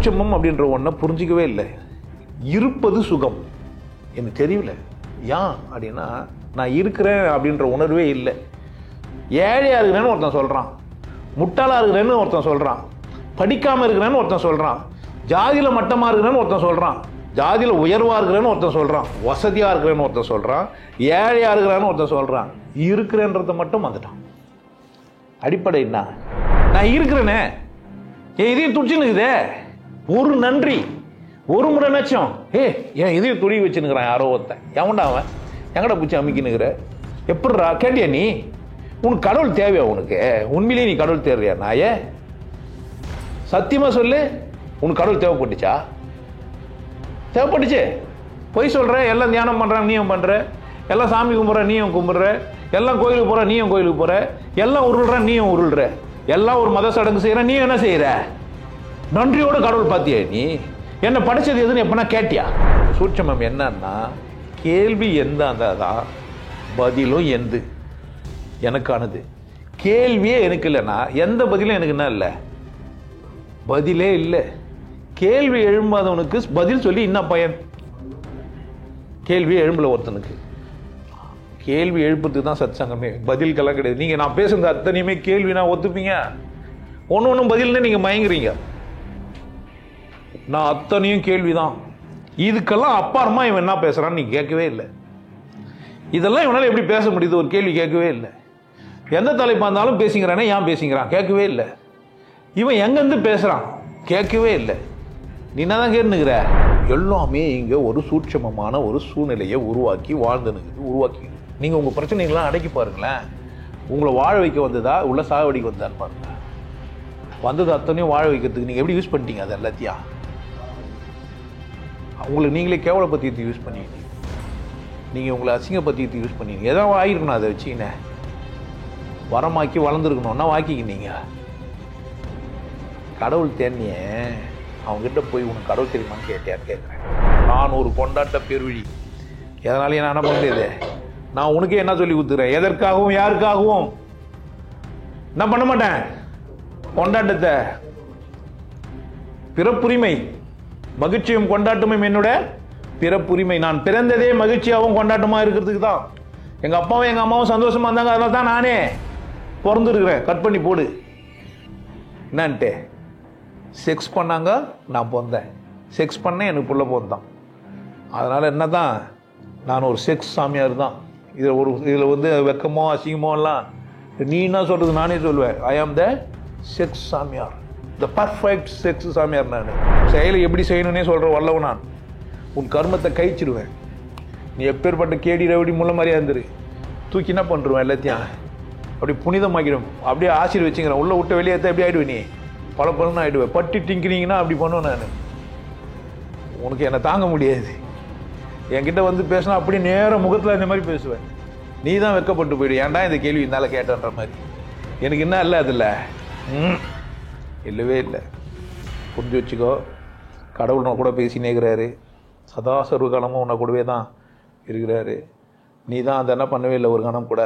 சூட்சமம் அப்படின்ற ஒன்றை புரிஞ்சிக்கவே இல்லை. இருப்பது சுகம் எனக்கு தெரியல. ஏன் அப்படின்னா நான் இருக்கிறேன் அப்படின்ற உணர்வே இல்லை. ஏழையாக இருக்கிறேன்னு ஒருத்தன் சொல்கிறான், முட்டாளாக இருக்கிறேன்னு ஒருத்தன் சொல்கிறான், படிக்காமல் இருக்கிறேன்னு ஒருத்தன் சொல்கிறான், ஜாதியில் மட்டமாக இருக்கிறேன்னு ஒருத்தன் சொல்கிறான், ஜாதியில் உயர்வாக இருக்கிறேன்னு ஒருத்தன் சொல்கிறான், வசதியாக இருக்கிறேன்னு ஒருத்தன் சொல்கிறான், ஏழையாக இருக்கிறான்னு ஒருத்தன் சொல்கிறான். இருக்கிறேன்றதை மட்டும் வந்துட்டான். அடிப்படை என்ன? நான் இருக்கிறேனே, என் இதயம் துடிச்சுன்னுக்குதே, ஒரு நன்றி ஒரு முறை நச்சம் என் இதயம் துடி வச்சுன்னுக்குறான் யாரோ ஒருத்தன். எவன்டா அவன்? எங்கடா பூச்சி அமைக்கினுக்கிற? எப்படிரா கேட்டியா நீ? உனக்கு கடவுள் தேவையா? உனக்கு உண்மையிலேயே நீ கடவுள் தேவையா? நாயே சத்தியமா சொல்லு, உனக்கு கடவுள் தேவைப்பட்டுச்சா? தேவைப்பட்டுச்சு. பொய் சொல்ற. எல்லாம் தியானம் பண்றாங்க, நீயும் பண்ற. எல்லாம் சாமி கும்பிட்ற, நீயும் கும்பிடுற. எல்லாம் கோயிலுக்கு போற, நீயும் கோயிலுக்கு போற. எல்லாம் உருள்ற, நீயும் உருள்ற. எல்லாம் ஒரு மத சடங்கு செய்யற, நீ என்ன செய்யற? நன்றியோட கடவுள் பார்த்தியா? நீ என்ன படிச்சது எதுன்னு எப்பனா கேட்டியா? சூட்சமம் என்னன்னா, கேள்வி எந்த அந்ததான், பதிலும் எந்து எனக்கானது. கேள்வியே எனக்கு இல்லைன்னா எந்த பதிலும் எனக்கு என்ன இல்லை? பதிலே இல்லை. கேள்வி எழும்பாதவனுக்கு பதில் சொல்லி என்ன பயன்? கேள்வி எழும்பல ஒருத்தனுக்கு. கேள்வி எழுப்புறதுக்கு தான் சத் சங்கமே, பதில்கெல்லாம் கிடையாது. நீங்க நான் பேசுறது அத்தனையுமே கேள்வி, நான் ஒத்துப்பீங்க. ஒன்னும் பதில்னு நீங்க மயங்குறீங்க. நான் அத்தனையும் கேள்விதான். இதுக்கெல்லாம் அப்பாறமா இவன் என்ன பேசுறான்னு நீங்க கேட்கவே இல்லை. இதெல்லாம் இவனால எப்படி பேச முடியுது? ஒரு கேள்வி கேட்கவே இல்லை. எந்த தலைப்பா இருந்தாலும் பேசிக்கிறானே, ஏன் பேசிக்கிறான்? கேட்கவே இல்லை. இவன் எங்கிருந்து பேசுறான்? கேட்கவே இல்லை. நீ என்னதான் கேட்டுனுக்கிற? எல்லாமே இங்க ஒரு சூட்சமமான ஒரு சூழ்நிலையை உருவாக்கி உருவாக்கி நீங்க உங்க பிரச்சனைகள்லாம் அடக்கி பாருங்களேன். உங்களை வாழ வைக்க வந்ததா உள்ள சாவடிக்கு வந்தான்னு பாருங்க. வந்தது அத்தனையும் வாழ வைக்கிறதுக்கு நீங்க எப்படி யூஸ் பண்ணிட்டீங்க? அது எல்லாத்தையும் உங்களுக்கு நீங்களே கேவலப்படுத்தி யூஸ் பண்ணிக்கிட்டீங்க. நீங்க உங்களை அசிங்கப்படுத்தி யூஸ் பண்ணீங்க. எதாவது ஆகிருக்கணும், அதை வச்சுக்கினே வரமாக்கி வளர்ந்துருக்கணும்னா வாக்கிக்கினீங்க. கடவுள் தேனிய அவங்ககிட்ட போய் உனக்கு கடவுள் தெரியுமான்னு கேட்டியான்னு கேட்குறேன். நான் ஒரு கொண்டாட்ட பெருவழி, எதனாலையும் நான் என்ன பண்ண முடியாது? நான் உனக்கே என்ன சொல்லி கொடுத்துக்கிறேன்? எதற்காகவும் யாருக்காகவும் நான் பண்ண மாட்டேன். கொண்டாட்டத்தை பிறப்புரிமை, மகிழ்ச்சியும் கொண்டாட்டமும் என்னோட பிறப்புரிமை. நான் பிறந்ததே மகிழ்ச்சியாகவும் கொண்டாட்டமா இருக்கிறதுக்கு தான். எங்க அப்பாவும் எங்க அம்மாவும் சந்தோஷமா இருந்தாங்க, அதனால தான் நானே பிறந்துருக்கிறேன். கட் பண்ணி போடு என்னன்ட்டு. செக்ஸ் பண்ணாங்க, நான் பிறந்தேன். செக்ஸ் பண்ணேன், எனக்கு புள்ள பிறந்தான். அதனால என்னதான், நான் ஒரு செக்ஸ் சாமியார் தான். இதில் வந்து வெக்கமோ அசிங்கமோ எல்லாம் நீ என்ன சொல்றது? நானே சொல்லுவேன், ஐ ஆம் த செக்ஸ் சாமியார், த பர்ஃபெக்ட் செக்ஸ் சாமியார். நான் செயலை எப்படி செய்யணும்னே சொல்ற வல்லவன் நான். உன் கர்மத்தை கழிச்சிடுவேன். நீ எப்பேற்பட்ட கேடி ரவுடி முள்ள மாதிரியா இருந்துரு, தூக்கி என்ன பண்ணுருவேன் எல்லாத்தையும் அப்படி புனிதமாக்கிடும். அப்படியே ஆசிரியர் வச்சுக்கிறேன். உள்ள விட்டு வெளியேற்ற எப்படி ஆயிடுவேன்? நீ பல பலன்னு ஆயிடுவேன். பட்டி டிங்கிறீங்கன்னா அப்படி பண்ணுவேன் நான். உனக்கு என்னை தாங்க முடியாது. என்கிட்ட வந்து பேசினா அப்படி நேரம் முகத்தில் இந்த மாதிரி பேசுவேன். நீ தான் வெக்கப்பட்டு போயிடு. ஏன்டா இந்த கேள்வி இருந்தாலும் கேட்டன்ற மாதிரி. எனக்கு என்ன இல்லை அதில் இல்லவே இல்லை. புரிஞ்சு வச்சுக்கோ. கடவுள் உன்னை கூட பேசினே இருக்கிறாரு. சதா சர்வகாலமும் உன்னை கூடவே தான் இருக்கிறாரு. நீ தான் அதை என்ன பண்ணவே இல்லை ஒரு கணம் கூட.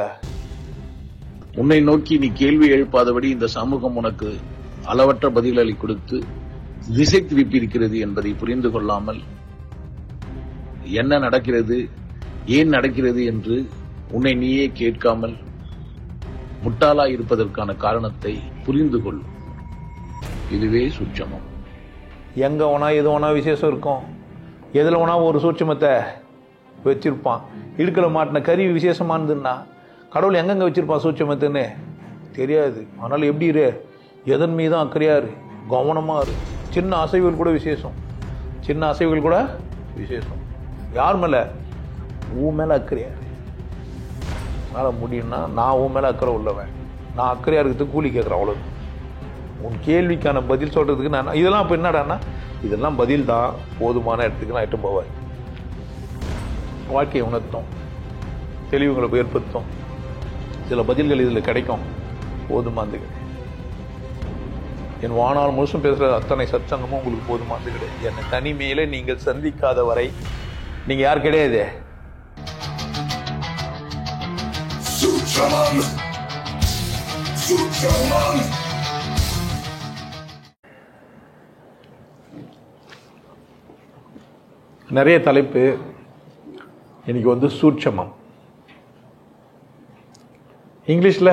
உன்னை நோக்கி நீ கேள்வி எழுப்பாதபடி இந்த சமூகம் உனக்கு அளவற்ற பதில்களை கொடுத்து திசை திருப்பி இருக்கிறது என்பதை புரிந்து கொள்ளாமல் என்ன நடக்கிறது, ஏன் நடக்கிறது என்று உன்னை நீயே கேட்காமல் முட்டாளாய் இருப்பதற்கான காரணத்தை புரிந்து கொள். இதுவே சூட்சமம். எங்க வேணா எது வேணா விசேஷம் இருக்கும். எதுல வேணா ஒரு சூட்சமத்தை வச்சிருப்பான். இடுக்கல மாட்டின கறி விசேஷமானதுன்னா கடவுள் எங்கெங்க வச்சிருப்பான் சூட்சமத்துன்னு தெரியாது. அதனால எப்படி இரு, எதன் மீதும் அக்கறையா இரு, கவனமா இரு. சின்ன அசைவுகள் கூட விசேஷம். சின்ன அசைவுகள் கூட விசேஷம். யார் மேல? உன் மேல அக்கறையா இரு. அதனால முடியும்னா நான் உன் மேல அக்கறை உள்ளவன். நான் அக்கறையா இருக்கிறதுக்கு கூலி கேட்கிறேன், அவ்வளவு. உன் கேள்விக்கான பதில் சொல்றதுக்கு நான் இதெல்லாம் இப்போ என்னடான்னா இதெல்லாம் பதில் தான். போதுமான இடத்துக்கு நான் எட்டு போவேன். வாழ்க்கையை உணர்த்தும், தெளிவுகளை ஏற்படுத்தும். சில பதில்கள் இதில் கிடைக்கும். போதுமானது கிடையாது. என் வாழ்நாள் முழுசும் பேசுகிற அத்தனை சத்சங்கமும் உங்களுக்கு போதுமானது கிடையாது. என்னை தனிமையில நீங்கள் சந்திக்காத வரை நீங்க யார் கிடையாது. நிறைய தலைப்பு. இன்னைக்கு வந்து சூட்சமம். இங்கிலீஷ்ல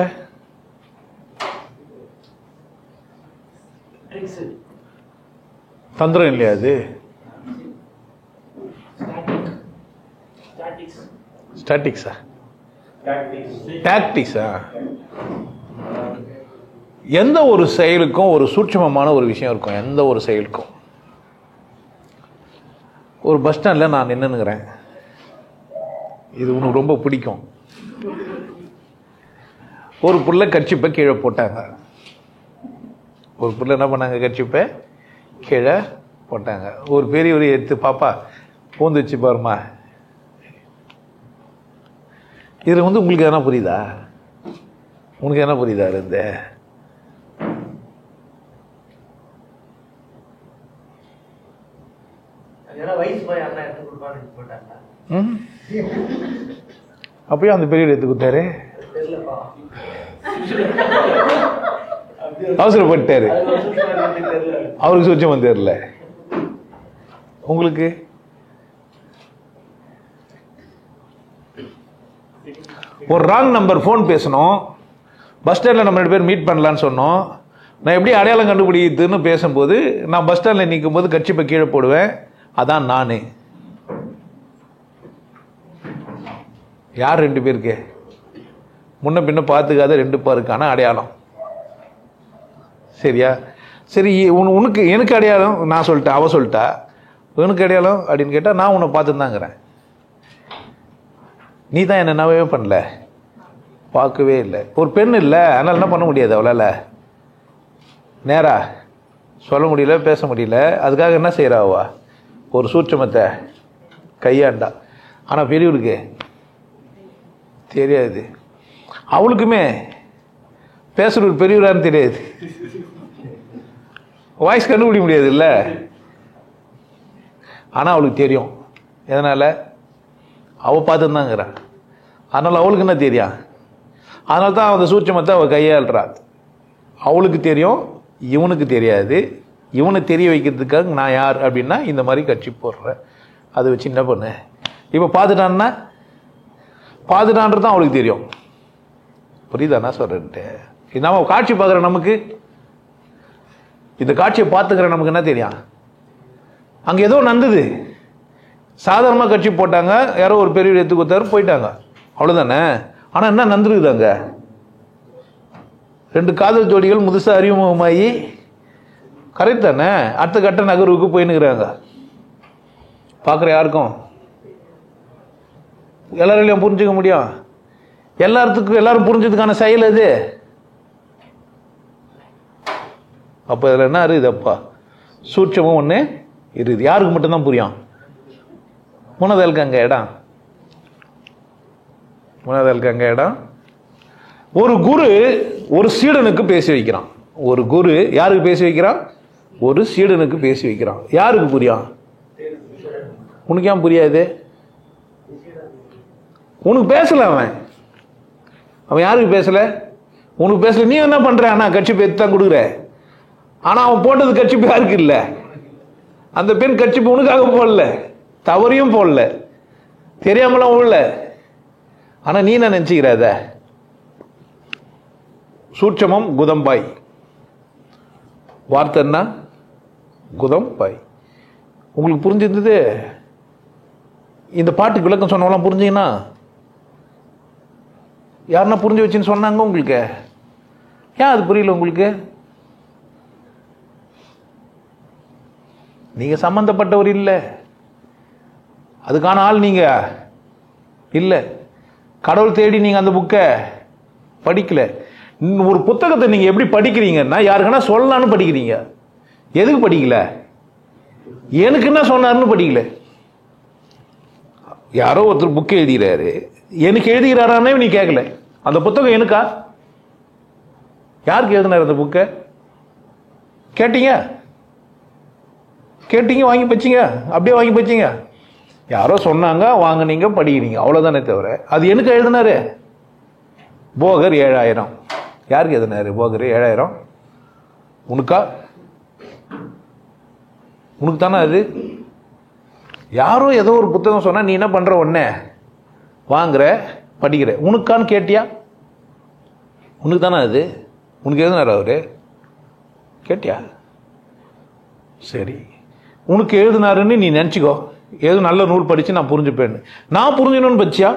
தந்திரம் இல்லையா? அது ஸ்டாட்டிக்ஸா? டாக்டிக்ஸா? எந்த ஒரு செயலுக்கும் ஒரு சூட்சமமான ஒரு விஷயம் இருக்கும். எந்த ஒரு செயலுக்கும். ஒரு பஸ் ஸ்டாண்டில் நான் நின்னுங்கிறேன். இது உனக்கு ரொம்ப பிடிக்கும். ஒரு புள்ள கர்ச்சிப்பை கீழே போட்டாங்க. ஒரு புள்ள என்ன பண்ணாங்க? கர்ச்சிப்பை கீழே போட்டாங்க. ஒரு பெரியவர் எடுத்து, பாப்பா பூந்து வச்சு பாருமா. இதில் வந்து உங்களுக்கு எதனா புரியுதா? உனக்கு என்ன புரியுதா? இருந்து அப்பயும் அந்த பெரியவர் எடுத்து கொடுத்தாரு. அவசரப்பட்டாரு. அவருக்கு சூட்சமம் தெரியல. உங்களுக்கு ஒரு ராங் நம்பர் போன் பேசணும். பஸ் ஸ்டாண்ட்ல நம்ம 2 பேர் மீட் பண்ணலான்னு சொன்னோம். நான் எப்படி அடையாளம் கண்டுபிடிக்குதுன்னு பேசும்போது, நான் பஸ் ஸ்டாண்ட்ல நிற்கும் போது கட்சிப்பை கீழே போடுவேன். அதான் நானு. யார் 2 பேருக்கு? முன்ன பின்ன பார்த்துக்காத 2 பேருக்கான அடையாளம். சரியா? சரி, உனக்கு எனக்கு அடையாளம் நான் சொல்லிட்டேன், அவ சொல்லிட்டா. உனக்கு அடையாளம் அப்படின்னு கேட்டா, நான் உன்னை பார்த்துதாங்கிறேன். நீ தான் என்ன என்னவே பண்ணல, பார்க்கவே இல்லை. ஒரு பெண் இல்லை, அதனால என்ன பண்ண முடியாது அவளால. நேரா சொல்ல முடியல, பேச முடியல. அதுக்காக என்ன செய்யறாவா? ஒரு சூட்சமத்தை கையாண்டா. ஆனா பெரியவருக்கு தெரியாது. அவளுக்குமே பேசுற பெரியவரான்னு தெரியாது. வாய்ஸ் கண்டுபிடிக்க முடியாது இல்ல. ஆனா அவளுக்கு தெரியும். எதனால? அவ பார்த்துதாங்கிறான். அதனால அவளுக்கு என்ன தெரியும்? அதனால தான் அந்த சூட்சமத்தை அவ கையாளுறா. அவளுக்கு தெரியும், இவனுக்கு தெரியாது. இவனை தெரிய வைக்கிறதுக்காக நான் யார் அப்படின்னா இந்த மாதிரி கட்சி போடுறேன். அதை வச்சு என்ன பண்ணு. இப்ப பார்த்துட்டான்னா பார்த்துட்டான்றது அவளுக்கு தெரியும். புரியுதா நான் சொல்றேன்ட்டு? நம்ம காட்சி பார்க்குற நமக்கு, இந்த காட்சியை பார்த்துக்கிற நமக்கு என்ன தெரியும்? அங்க ஏதோ நடந்தது. சாதாரணமா கட்சி போட்டாங்க, யாரோ ஒரு பெரிய எடுத்து கொடுத்தாரு, போயிட்டாங்க, அவ்வளவுதானே. ஆனா என்ன நடந்துருக்குது? அங்க 2 காதல் ஜோடிகள் முதுசா அறிமுகமாகி, கரெக்ட் தானே, அடுத்த கட்ட நகர்வுக்கு போயின்னுக்குறாங்க. பார்க்குற யாருக்கும் எல்லாரையும் புரிஞ்சுக்க முடியும்? எல்லாரும் புரிஞ்சதுக்கான செயல் அது. அப்ப இதுல என்ன இருக்குது? அப்பா சூட்சமும் ஒண்ணு இருக்குது. யாருக்கு மட்டும்தான் புரியும்? மூணாவதுக்கு அங்க இடம். மூணாவதுக்கு அங்க இடம். ஒரு குரு ஒரு சீடனுக்கு பேசி வைக்கிறான். ஒரு குரு யாருக்கு பேசி வைக்கிறான்? ஒரு சீடனுக்கு பேசி வைக்கிறான். யாருக்கு புரியும்? உனக்கு ஏன் புரியாது? உனக்கு பேசல. அவன் யாருக்கு பேசல? உனக்கு பேசல. நீ என்ன பண்ற? ஆனா கட்சி பேர் தான் கொடுக்குற. ஆனா அவன் போட்டது கட்சி யாருக்கு இல்ல. அந்த பெண் கட்சி உனக்காக போடல, தவறையும் போடல, தெரியாமலாம் உள்ள. ஆனா நீ என்ன நினைச்சுக்கிற? அத சூட்சமம் குதம்பாய். வார்த்தைன்னா குதம்பாய். உங்களுக்கு புரிஞ்சிருந்தது? இந்த பாட்டுக்கு விளக்கம் சொன்னவெல்லாம் புரிஞ்சீங்கன்னா, யாருன்னா புரிஞ்சு வச்சுன்னு சொன்னாங்க உங்களுக்கு? ஏன் அது புரியல உங்களுக்கு? நீங்க சம்பந்தப்பட்டவர் இல்ல, அதுக்கான ஆள் நீங்க இல்ல. கடவுள் தேடி நீங்க அந்த புக்கை படிக்கல. ஒரு புத்தகத்தை நீங்க எப்படி படிக்கிறீங்கன்னா, யாருக்குன்னா சொல்லலான்னு படிக்கிறீங்க. எதுக்கு படிக்கல? எனக்கு என்ன சொன்னாருன்னு படிக்கல. யாரோ ஒருத்தர் புக் எழுதுகிறாரு, எனக்கு எழுதுகிறாரானே நீ கேட்கல. அந்த புத்தகம் எனக்கா? யாருக்கு எழுதினார் அந்த புக்கை? கேட்டீங்க? கேட்டீங்க, வாங்கி பச்சிங்க. அப்படியே வாங்கி பச்சிங்க. யாரோ சொன்னாங்க, வாங்கினீங்க, படிக்கிறீங்க, அவ்வளவுதானே தவிர அது எனக்கு எழுதினாரு. போகர் 7000. யாருக்கு எழுதினாரு போகர் 7000? உனக்கா? உனக்கு தானே அது. யாரோ ஏதோ ஒரு புத்தகம் சொன்னா நீ என்ன பண்ற, உடனே வாங்குற படிக்கிற. உனக்கான்னு கேட்டியா? உனக்கு தானே அது, உனக்கு எழுதினார் அவரு, கேட்டியா? சரி, உனக்கு எழுதினாருன்னு நீ நினச்சிக்கோ. ஏதோ நல்ல நூல் படிச்சு நான் புரிஞ்சுப்பேன்னு. நான் புரிஞ்சுக்கணும்னு பச்சியா?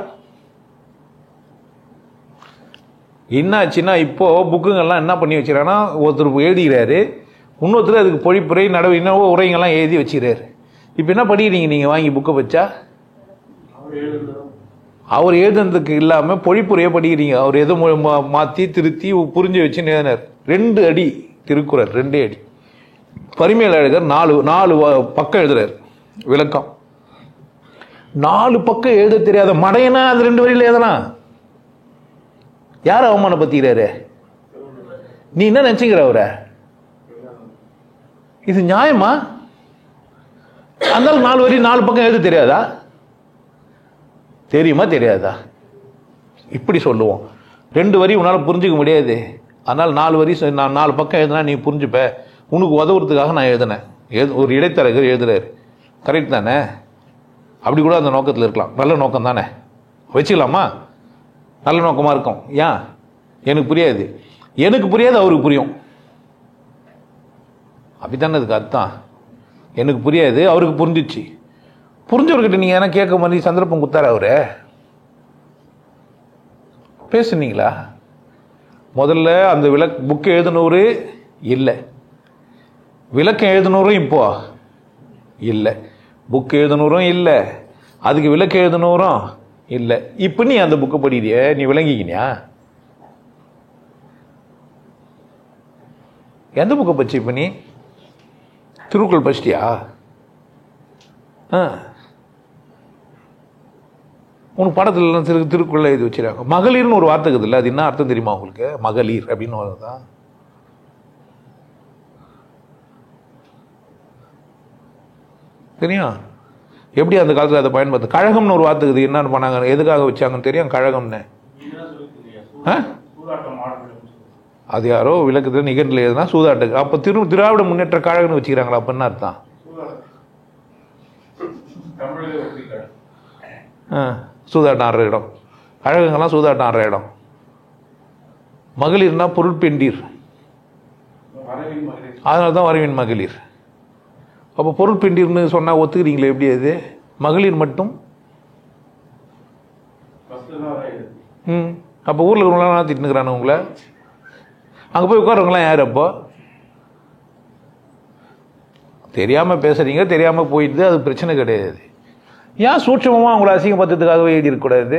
என்னாச்சுன்னா இப்போ புக்குங்கெல்லாம் என்ன பண்ணி வச்சுக்கிறாங்கன்னா, ஒருத்தர் எழுதிக்கிறாரு, இன்னொருத்தர் அதுக்கு பொழிப்புரை நடவு என்னவோ உரைங்கெல்லாம் எழுதி வச்சுக்கிறாரு. இப்போ என்ன படிக்கிறீங்க நீங்கள் வாங்கி புக்கை வச்சா? அவர் எழுதுனதுக்கு இல்லாமல் பொழிப்புரையை படிக்கிறீங்க. அவர் எதோ மாற்றி திருத்தி புரிஞ்சு வச்சு எழுதினார். 2 அடி திருக்குறள், 2 அடி. பரிமையில் எழுதுறார், 4 பக்கம் எழுதுறாரு விளக்கம். 4 பக்கம் எழுத தெரியாத மடையனா அது 2 வரியில் எழுதலாம். யார் அவமானப்படுத்துகிறாரு? நீ என்ன நினைச்சுக்கிற அவரை? இது நியாயமா? அதனால 4 வரி 4 பக்கம் எழுத தெரியாதா? தெரியுமா தெரியாதா? இப்படி சொல்லுவோம். 2 வரி உன்னால புரிஞ்சுக்க முடியாது, அதனால் 4 வரி நான் 4 பக்கம் எழுதுனா நீ புரிஞ்சுப்ப, உனக்கு உதவுறதுக்காக நான் எழுதினேன். ஒரு இடைத்தரகர் எழுதுறாரு, கரெக்ட் தானே? அப்படி கூட அந்த நோக்கத்தில் இருக்கலாம். நல்ல நோக்கம் தானே, வச்சுக்கலாமா? நல்ல நோக்கமாக இருக்கும். ஏன் எனக்கு புரியாது, எனக்கு புரியாது அவருக்கு புரியும். அப்படித்தானே அதுக்கு அர்த்தம். எனக்கு புரியாது அவருக்கு புரிஞ்சிச்சு. புரிஞ்சவர்கிட்ட நீங்கள் ஏன்னா கேட்க மாதிரி சந்தர்ப்பம் கொடுத்தாரு அவரு? பேசுனீங்களா? முதல்ல அந்த புக்கு எழுதினவரு இல்லை, விளக்கம் எழுதினவரும் இப்போ இல்லை, புக்கு எழுதினவரும் இல்லை, அதுக்கு விளக்கம் எழுதினவரும் இல்லை. இப்போ நீ அந்த புக்கை படிக்கிறிய, நீ விளங்கிக்கினியா? எந்த புக்கை படிச்சு? இப்போ நீ திருக்குறள் படிச்சிட்டியா? உனக்கு படத்துல திருக்குறள் எழுதி வச்சிருக்காங்க. மகளிர்னு ஒரு வார்த்தை இருக்குது இல்லை, அது என்ன அர்த்தம் தெரியுமா உங்களுக்கு? மகளிர் அப்படின்னு வருதான். தெரியும் எப்படி அந்த காலத்தில் அதை பயன்படுத்த? கழகம்னு ஒரு வார்த்தை இருக்குது, என்னன்னு பண்ணாங்க, எதுக்காக வச்சாங்கன்னு தெரியும்? கழகம்னு அது யாரோ விளக்கத்தில் நிகழ்நிலை எதுனா சூதாட்டுக்கு. அப்போ திராவிட முன்னேற்ற கழகம்னு வச்சுக்கிறாங்களா? அப்போ என்ன அர்த்தம்? சூதாட்டம் ஆடுற இடம், கழகங்கள்லாம் சூதாட்டம் ஆடுற இடம். மகளிர்னா பொருள் பெண்டீர், அதனால தான் வரவின் மகளிர். அப்போ பொருள் பெண்டீர்னு சொன்னால் ஒத்துக்கிறீங்களே? எப்படி அது? மகளிர் மட்டும். அப்போ ஊரில் இருக்கிறவங்களாம் திட்டுனுக்குறானு உங்களை? அங்கே போய் உட்காரவங்களாம் யார்? அப்போ தெரியாமல் பேசுறீங்க, தெரியாமல் போயிட்டு, அது பிரச்சனை கிடையாது. ஏன் சூட்சமாக அவங்கள அசிங்கப்படுத்துறதுக்காகவே எழுதி இருக்கக்கூடாது?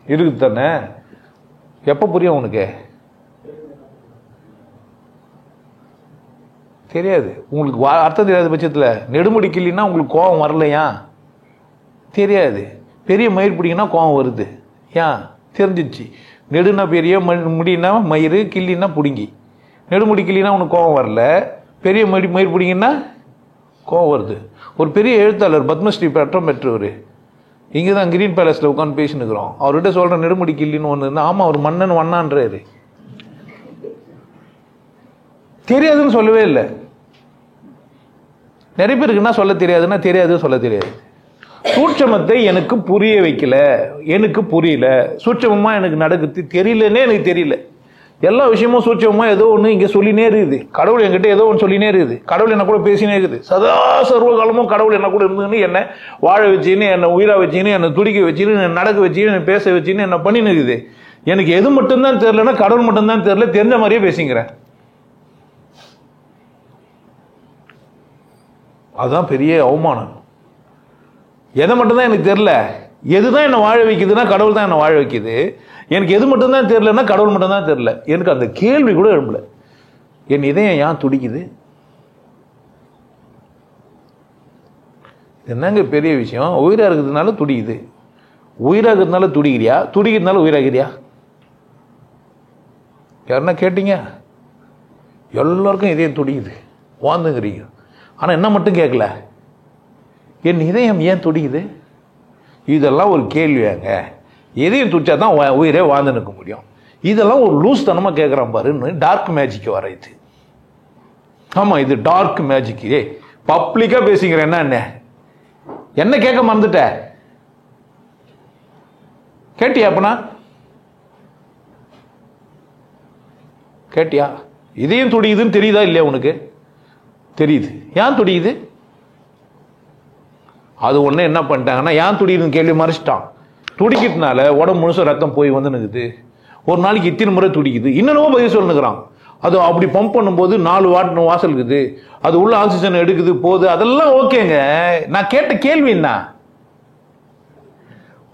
இருக்குது தானே. எப்போ புரியும் உனக்கு? தெரியாது. உங்களுக்கு அர்த்தம் தெரியாத பட்சத்தில் நெடுமுடி கிள்ளினா உங்களுக்கு கோபம் வரலையா? தெரியாது. பெரிய மயிர் பிடிங்கன்னா கோபம் வருது. ஏன்? தெரிஞ்சிச்சு. நெடுனா பெரிய, முடினா மயிறு, கிள்ளினா பிடுங்கி. நெடுமுடி கிள்ளினா உனக்கு கோபம் வரல, பெரிய மயிர் பிடிங்கன்னா கோபம் வருது. ஒரு பெரிய எழுத்தாளர், பத்மஸ்ரீ பட்டம் பெற்றவர், இங்கே தான் கிரீன் பேலஸில் உட்காந்து பேசினுக்கிறோம். அவர்கிட்ட சொல்கிற நெடுமுடி கிள்ளின்னு ஒன்று இருந்தால், ஆமாம் அவர் மன்னன் வண்ணான்றாரு. தெரியாதுன்னு சொல்லவே இல்லை. நிறைய பேருக்கு என்ன சொல்ல தெரியாதுன்னா தெரியாதுன்னு சொல்ல தெரியாது. சூட்சமத்தை எனக்கு புரிய வைக்கல, எனக்கு புரியல, சூட்சமமா எனக்கு நடக்குது தெரியலன்னே எனக்கு தெரியல. எல்லா விஷயமும் சூட்சமா ஏதோ ஒன்று இங்கே சொல்லினே இருக்குது. கடவுள் என்கிட்ட ஏதோ ஒன்று சொல்லினே இருக்குது. கடவுள் என்ன கூட பேசினே இருக்குது. சதா சர்வ காலமும் கடவுள் என்ன கூட இருந்துன்னு என்னை வாழ வச்சுன்னு, என்னை உயிரா வச்சுன்னு, என்னை துடிக்க வச்சுன்னு, என்னை நடக்க வச்சுன்னு, என்னை பேச வச்சுன்னு என்ன பண்ணின்னு இருக்குது. எனக்கு எது மட்டும்தான் தெரியலன்னா கடவுள் மட்டும்தான் தெரியல, தெரிஞ்ச மாதிரியே பேசிக்கிறேன். அதுதான் பெரிய அவமானம். எதை மட்டும்தான் எனக்கு தெரியல, எதுதான் என்னை வாழ வைக்குதுன்னா கடவுள் தான் என்னை வாழ வைக்குது. எனக்கு எது மட்டும்தான் தெரியலன்னா கடவுள் மட்டும்தான் தெரியல. எனக்கு அந்த கேள்வி கூட எழும்பல. என் இதயம் ஏன் துடிக்குது? என்னங்க பெரிய விஷயம்? உயிரா இருக்கிறதுனால துடிக்குது. உயிரா இருக்கிறதுனால துடிக்கிறியா? துடிக்கிறதுனால உயிராகிறியா? யாருன்னா கேட்டீங்க? எல்லாருக்கும் இதயம் துடிக்குது, வாழ்ந்துங்கிறீங்க. ஆனால் என்ன மட்டும் கேட்கல, என் இதயம் ஏன் துடிக்குது? இதெல்லாம் ஒரு கேள்வியாங்க. இதயம் துடிச்சா தான் உயிரே வாழ்ந்து நிற்க முடியும். இதெல்லாம் ஒரு லூஸ் தனமாக கேட்குறான் பாருன்னு டார்க் மேஜிக் வரையுது. ஆமா, இது டார்க் மேஜிக். பப்ளிக்கா பேசிக்கிற என்ன கேட்க மறந்துட்ட? கேட்டியா? அப்பனா கேட்டியா? இதையும் துடிக்குதுன்னு தெரியுதா இல்லையா உனக்கு? தெரியுது. ஏன் துடிக்குது? அது ஒண்ணு என்ன பண்ணிட்டாங்கன்னா, ஏன் துடிக்குதுன்னு கேள்வி மறைச்சிட்டான். துடிக்கிறதுனால உடம்பு முழுச ரத்தம் போய் வந்து நிக்குது. ஒரு நாளைக்கு இத்தனை முறை துடிக்குது. இன்னும் பதில் சொல்லுங்கிறான். அது அப்படி பம்ப் பண்ணும்போது 4 வாட் வாசல் இருக்குது, அது உள்ள ஆக்சிஜன் எடுக்குது போகுது, அதெல்லாம் ஓகேங்க. நான் கேட்ட கேள்வி என்ன?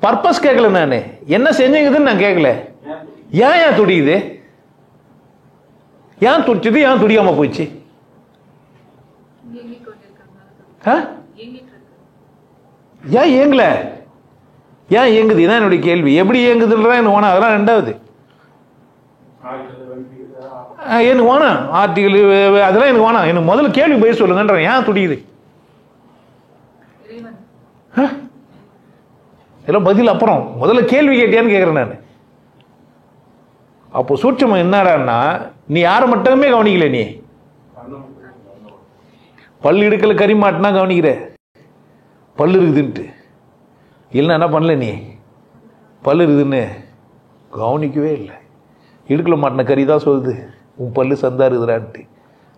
பர்பஸ் கேட்கல. நானு என்ன செஞ்சுக்குதுன்னு நான் கேட்கல. ஏன் துடிக்குது? ஏன் துடிச்சது? ஏன் துடிக்காம போயிடுச்சு? ஏன் இயங்கல? ஏன் இயங்குது? இதான் என்னுடைய கேள்வி. எப்படி இயங்குதுன்றதா எனக்கு வேணாம். அதெல்லாம் ரெண்டாவது எனக்கு வேணாம். ஆர்டிகல் அதெல்லாம் எனக்கு வேணாம். எனக்கு முதல்ல கேள்வி போய் சொல்லுங்கன்ற. ஏன் துடிக்குது? இதெல்லாம் பதில் அப்புறம். முதல்ல கேள்வி கேட்டியான்னு கேட்கிறேன் நான். அப்போ சூட்சமம் என்னடான்னா, நீ யாரை மட்டுமே கவனிக்கல. நீ பல்லு இடுக்கல கறி மாட்டினா கவனிக்கிற, பல்லு இருக்குதுன்ட்டு. இல்லைன்னா என்ன பண்ணல? நீ பல்லு இருக்குதுன்னு கவனிக்கவே இல்லை. இடுக்கல மாட்டின கறி தான் சொல்லுது உன் பல்லு சந்தா இருக்குதுடான்ட்டு.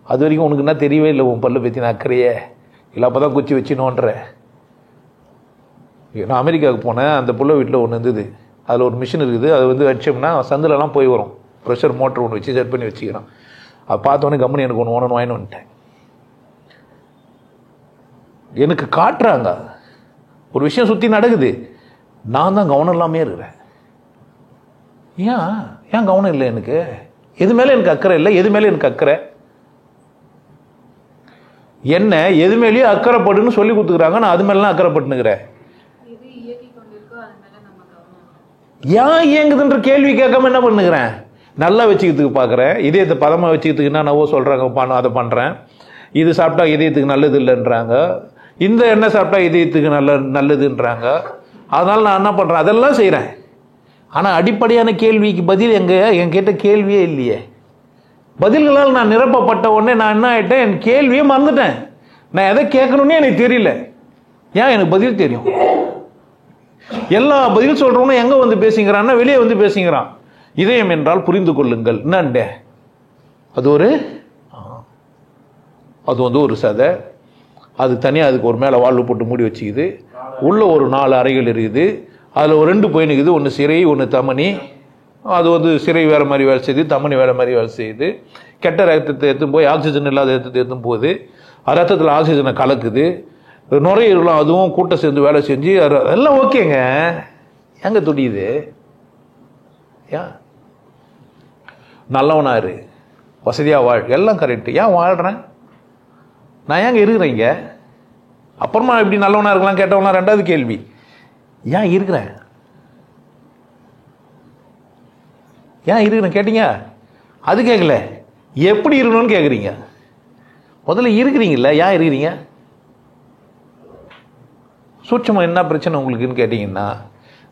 அது வரைக்கும் உனக்கு என்ன தெரியவே இல்லை உன் பல்லு பற்றி நான் அக்கறையே இல்லை. அப்போ தான் குச்சி வச்சுனோன்ற. நான் அமெரிக்காவுக்கு போனேன். அந்த புள்ள வீட்டில் ஒன்று இருந்தது. அதில் ஒரு மிஷின் இருக்குது. அது வந்து வச்சோம்னா சந்திலலாம் போய் வரும். ப்ரெஷர் மோட்டர் ஒன்று வச்சு செட் பண்ணி வச்சுக்கிறான். அதை பார்த்தோன்னே கம்பெனி எனக்கு ஒன்று வாங்கினு வந்துட்டேன். எனக்கு காட்டுறாங்க ஒரு விஷயம் சுற்றி நடக்குது, நான் தான் கவனம் இல்லாமே இருக்கிறேன். ஏன் கவனம் இல்லை எனக்கு? எது மேலே எனக்கு அக்கறை இல்லை. எது மேலே எனக்கு அக்கறை? என்ன எது மேலேயும் அக்கறைப்படுன்னு சொல்லி கொடுத்துக்கிறாங்க. நான் அது மேலாம் அக்கறைப்பட்டுனுக்கிறேன். ஏன் இயங்குதுன்ற கேள்வி கேட்காம என்ன பண்ணுகிறேன்? நல்லா வச்சுக்கிறதுக்கு பார்க்குறேன். இதயத்தை பதமாக வச்சுக்கிறதுக்கு என்னவோ சொல்கிறாங்க, அதை பண்ணுறேன். இது சாப்பிட்டா இதயத்துக்கு நல்லது இல்லைன்றாங்க. இந்த எண்ணெய் சாப்பிட்டா இதயத்துக்கு நல்லதுன்றாங்க. அதனால நான் என்ன பண்ணுறேன்? அதெல்லாம் செய்கிறேன். ஆனால் அடிப்படையான கேள்விக்கு பதில் என்கிட்ட கேள்வியே இல்லையே. பதில்களால் நான் நிரப்பப்பட்ட உடனே நான் என்ன ஆகிட்டேன்? என் கேள்வியே மறந்துட்டேன். நான் எதை கேட்கணும்னே எனக்கு தெரியல. ஏன் எனக்கு பதில் தெரியும். எல்லா பதில் சொல்றவனும் எங்க வந்து பேசிக்கிறான்னா, வெளியே வந்து பேசிக்கிறான். இதயம் என்றால் புரிந்து கொள்ளுங்கள். என்னண்டே அது வந்து ஒரு சதை. அது தனியாக அதுக்கு ஒரு மேலே வாழ்வு போட்டு மூடி வச்சுக்குது. உள்ள ஒரு 4 அறைகள் இருக்குது. அதில் ஒரு 2 போய் நிற்குது. ஒன்று சிறை, ஒன்று தமனி. அது வந்து சிறை வேறு மாதிரி வேலை செய்யுது, தமனி வேறு மாதிரி வேலை செய்யுது. கெட்ட ரத்தத்தை எடுத்துன்னு போய் ஆக்சிஜன் இல்லாத ரத்தத்தை எடுத்துன்னு போகுது. ரத்தத்தில் ஆக்சிஜனை கலக்குது. நுரையீரலும் அதுவும் கூட்டம் சேர்ந்து வேலை செஞ்சு எல்லாம் ஓகேங்க. எங்க துடியுது? ஏன் நல்லவனாரு, வசதியாக வாழ், எல்லாம் கரெக்டு. ஏன் வாழ்கிறேன்? நான் ஏங்க இருக்கிறேங்க? அப்புறமா இப்படி நல்லவனா இருக்கலாம் கேட்டவனா ரெண்டாவது கேள்வி. ஏன் இருக்கிறேன்? ஏன் இருக்கிறேன் கேட்டீங்க? அது கேட்கல. எப்படி இருக்கணும்னு கேட்குறீங்க. முதல்ல இருக்கிறீங்கல்ல, ஏன் இருக்கிறீங்க? சூட்சமாக என்ன பிரச்சனை உங்களுக்குன்னு கேட்டிங்கன்னா,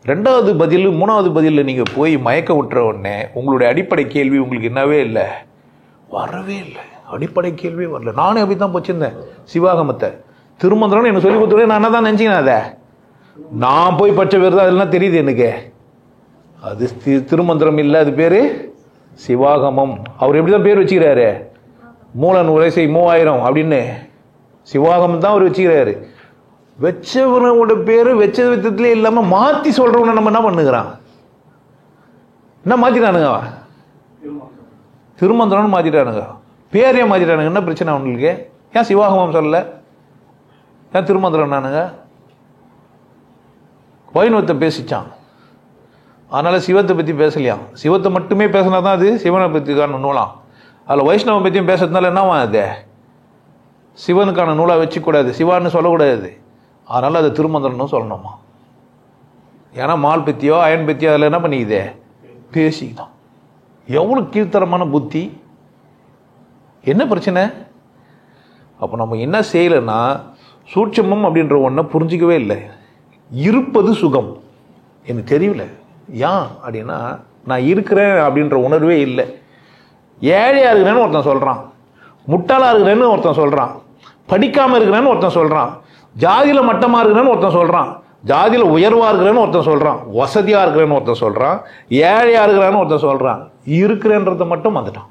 2வது பதில் 3வது பதிலில் நீங்கள் போய் மயக்க விட்டுற உடனே உங்களுடைய அடிப்படை கேள்வி உங்களுக்கு என்னவே இல்லை, வரவே இல்லை. அடிப்படை கேள்வியே வரல. நானே அப்படி தான் போச்சிருந்தேன். சிவாகமத்தை திருமந்திரம்னு எனக்கு சொல்லி கொடுத்துருவே. நான் என்ன தான் நினச்சிக்கிறேன். அதை நான் போய் பச்சை பேர் தான் அதெல்லாம் தெரியுது எனக்கு. அது திருமந்திரம் இல்லை, அது பேர் சிவாகமம். அவர் எப்படி தான் பேர் வச்சுக்கிறாரு, மூலன் உரைசை 3000 அப்படின்னு சிவாகமம் தான் அவர் வச்சுக்கிறாரு. வச்சவனோட பேரு வச்ச விதத்திலே இல்லாம மாத்தி சொல்றவன நம்ம என்ன பண்ணுகிறான்? என்ன மாத்திட்டானுங்க? திருமந்திரம்னு மாத்திட்டானுங்க. பேரையே மாத்திட்டானுங்க. என்ன பிரச்சனை அவங்களுக்கு? ஏன் சிவாகமம் சொல்லல? ஏன் திருமந்திரம் நானுங்க? வைணவத்தை பேசிச்சான், அதனால சிவத்தை பத்தி பேசலையாம். சிவத்தை மட்டுமே பேசினா தான் அது சிவனை பத்திக்கான நூலாம். அதில் வைஷ்ணவ பத்தியும் பேசுறதுனால என்னவா? அது சிவனுக்கான நூலா வச்சுக்கூடாது, சிவான்னு சொல்லக்கூடாது. அதனால அது திருமந்திரம்னு சொல்லணுமா? ஏன்னா மால் பத்தியோ அயன் பத்தியோ அதில் என்ன பண்ணிக்குதே, பேசிக்கிதான். எவ்வளவு கீழ்த்தரமான புத்தி! என்ன பிரச்சனை? அப்போ நம்ம என்ன செய்யலைன்னா, சூட்சமம் அப்படின்ற ஒன்றை புரிஞ்சிக்கவே இல்லை. இருப்பது சுகம். எனக்கு தெரியல. ஏன் அப்படின்னா, நான் இருக்கிறேன் அப்படின்ற உணர்வே இல்லை. ஏழையா இருக்கிறேன்னு ஒருத்தன் சொல்றான், முட்டாளா இருக்கிறேன்னு ஒருத்தன் சொல்றான், படிக்காம இருக்கிறேன்னு ஒருத்தன் சொல்றான், ஜாதியில மட்டமா இருக்கிறேன்னு ஒருத்தன் சொல்றான், ஜாதியில உயர்வா இருக்கிறேன்னு ஒருத்தன் சொல்றான், வசதியா இருக்கிறேன்னு ஒருத்தன் சொல்றான், ஏழையா இருக்கிறான்னு ஒருத்தன் சொல்றான். இருக்கிறேன்றத மட்டும் வந்துட்டான்.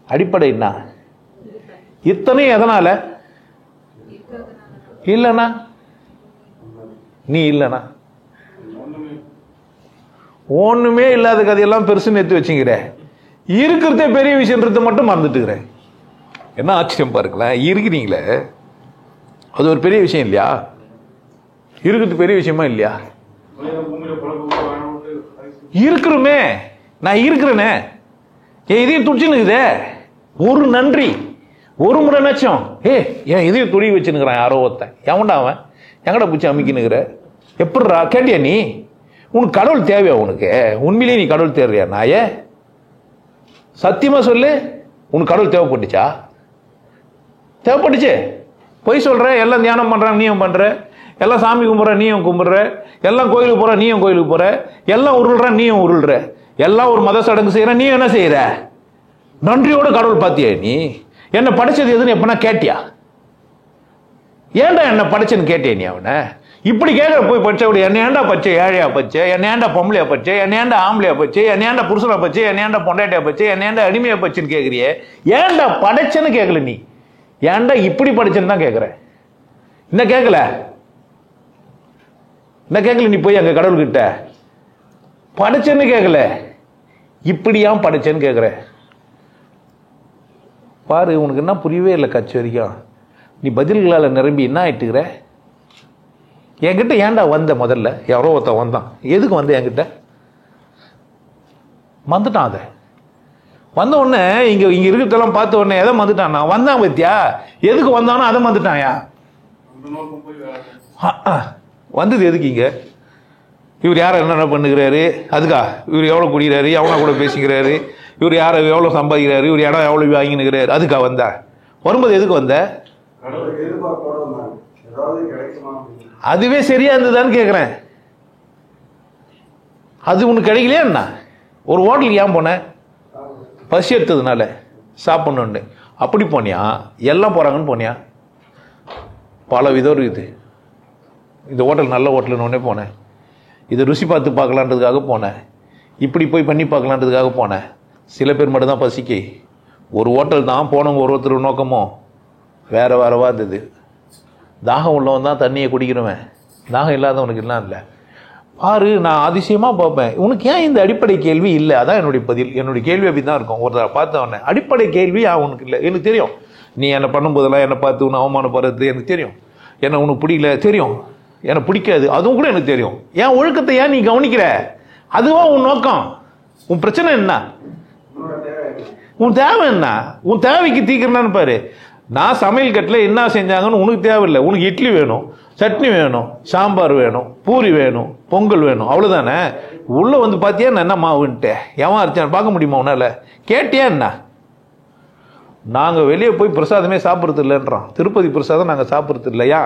அடிப்படை என்ன? இத்தனையும் எதனால? இல்லனா நீ இல்லனா ஒண்ணுமே இல்லாத கதையெல்லாம் பெருசுன்னு எடுத்து வச்சுக்கிற, இருக்கிறதே பெரிய விஷயன்றத மட்டும் மறந்துட்டுக்கிற. என்ன ஆச்சரியம் பாருங்களேன். இருக்கிறீங்களே அது ஒரு பெரிய விஷயம் இல்லையா? இருக்கிறது பெரிய விஷயமா இல்லையா? இருக்கிறோமே, நான் இருக்கிறேனே, என் இதயம் துடிச்சுன்னுக்குதே. ஒரு நன்றி, ஒரு முறை நச்சம், என் இதயம் துடி வச்சுன்னுக்குறான் யாரோ ஒருத்தன். எவன்டா அவன்? எங்கடா பூச்சி அமைக்கினுக்கிற? எப்படிரா கேட்டியா நீ? உனக்கு கடவுள் தேவையா? உனக்கு உண்மையிலேயே நீ கடவுள் தேவையா? நாயே சத்தியமா சொல்லு, உனக்கு கடவுள் தேவைப்பட்டுச்சா? தேவைப்பட்டுச்சு. பொய் சொல்ற. எல்லாம் தியானம் பண்றாங்க, நீயும் பண்ற. எல்லாம் சாமி கும்பிட்ற, நீயும் கும்பிடுற. எல்லாம் கோயிலுக்கு போற, நீயும் கோயிலுக்கு போற. எல்லாம் உருள்ற, நீயும் உருள்ற. எல்லாம் ஒரு மத சடங்கு செய்யற, நீ என்ன செய்யற? நன்றியோட கடவுள் பாத்தியா? நீ என்ன படைச்சது எதுன்னு எப்பனா கேட்டியா? ஏன்டா என்ன படைச்சன்னு கேட்டியா நீ அவனை? இப்படி கேட்கற போய் பச்சை விட, என்ன ஏண்டா பச்சை ஏழையா பச்சை, என்ன ஏண்டா பொம்பளையா பச்சை, என்ன ஏண்டா ஆம்பளையா பச்சை, என்ன ஏண்டா புருஷனா பச்சை, என்ன ஏண்டா பொண்டாட்டியா பச்சை, என்ன ஏண்டா அடிமையா பச்சைன்னு கேட்கறியே. ஏண்டா படைச்சன்னு கேட்கல நீ, ஏண்டா இப்படி படைச்சன்னு தான் கேட்கற. என்ன கேட்கல, என்ன கேட்கல நீ போய் அங்க கடவுள்கிட்ட படைச்சன்னு கேட்கல, இப்படியாம் படைச்சன்னு கேட்கற. பாரு, உனக்கு என்ன புரியவே இல்லை கட்சி வரைக்கும். நீ பதில்களால் நிரம்பி என்ன ஆயிட்டுக்கிற? என்கிட்ட ஏன்டா வந்த? முதல்ல யாரோ ஒருத்தன் வந்தான். எதுக்கு வந்து என்கிட்ட வந்துட்டான்? அதை வந்த உடனே இங்க இருக்கிறதெல்லாம் பார்த்த உடனே எதை வந்துட்டான்? நான் வந்தான் பத்தியா, எதுக்கு வந்தானோ அதை வந்துட்டான்யா. வந்தது எதுக்கு? இங்க இவர் யாரை என்னென்ன பண்ணுகிறாரு, அதுக்கா இவர் எவ்வளோ குடிக்கிறாரு, எவனா கூட பேசிக்கிறாரு, இவர் யாரை எவ்வளோ சம்பாதிக்கிறாரு, இவர் இடம் எவ்வளோ வாங்கினுக்கிறாரு, அதுக்கா வந்தா? வரும்போது எதுக்கு வந்த? அதுவே சரியா இருந்ததுதான்னு கேட்குறேன். அது உனக்கு கிடைக்கலையா என்ன? ஒரு ஹோட்டலுக்கு ஏன் போன? பசி எடுத்ததுனால, சாப்பிடணுன்னு. அப்படி போனியா? எல்லாம் போறாங்கன்னு போனியா? பல விதம் இருக்குது. இந்த ஹோட்டல் நல்ல ஹோட்டலுன்னு ஒன்னே போனேன், இதை ருசி பார்த்து பார்க்கலான்றதுக்காக போனேன், இப்படி போய் பண்ணி பார்க்கலான்றதுக்காக போனேன். சில பேர் மட்டும்தான் பசிக்கு. ஒரு ஹோட்டல் தான் போனவங்க ஒருத்தர் நோக்கமும் வேற வேறவா இருந்தது. தாகம் உள்ளவன் தான் தண்ணியை குடிக்கிறவன், தாகம் இல்லாதவனுக்கு எல்லாம் இல்லை. பாரு, நான் அதிசயமா பார்ப்பேன். உனக்கு ஏன் இந்த அடிப்படை கேள்வி இல்லை? அதான் என்னுடைய பதில். என்னுடைய கேள்வி அப்படி தான் இருக்கும். ஒருத்தரை பார்த்தவொடனே அடிப்படை கேள்வி உனக்கு இல்லை. எனக்கு தெரியும், நீ என்னை பண்ணும்போதெல்லாம் என்னை பார்த்து உன்னை அவமானப்படுறது எனக்கு தெரியும். என்னை உனக்கு பிடிக்கல தெரியும், எனக்கு பிடிக்காது அதுவும் கூட எனக்கு தெரியும். ஏன் ஒழுக்கத்தை ஏன் நீ கவனிக்கிற? அதுவா உன் நோக்கம்? உன் பிரச்சனை என்ன? உன் தேவை என்ன? உன் தேவைக்கு தீக்கிறேன்னு பாரு. நான் சமையல் கட்டில் என்ன செஞ்சாங்கன்னு உனக்கு தேவையில்லை. உனக்கு இட்லி வேணும், சட்னி வேணும், சாம்பார் வேணும், பூரி வேணும், பொங்கல் வேணும், அவ்வளோதானே. உள்ள வந்து பார்த்தியா நான் என்ன மாவுன்ட்டு எவன் அரைச்சான் பார்க்க முடியுமா உன்னால? கேட்டியா என்ன? நாங்கள் வெளியே போய் பிரசாதமே சாப்பிட்றது இல்லைன்றான். திருப்பதி பிரசாதம் நாங்கள் சாப்பிட்றது இல்லையா,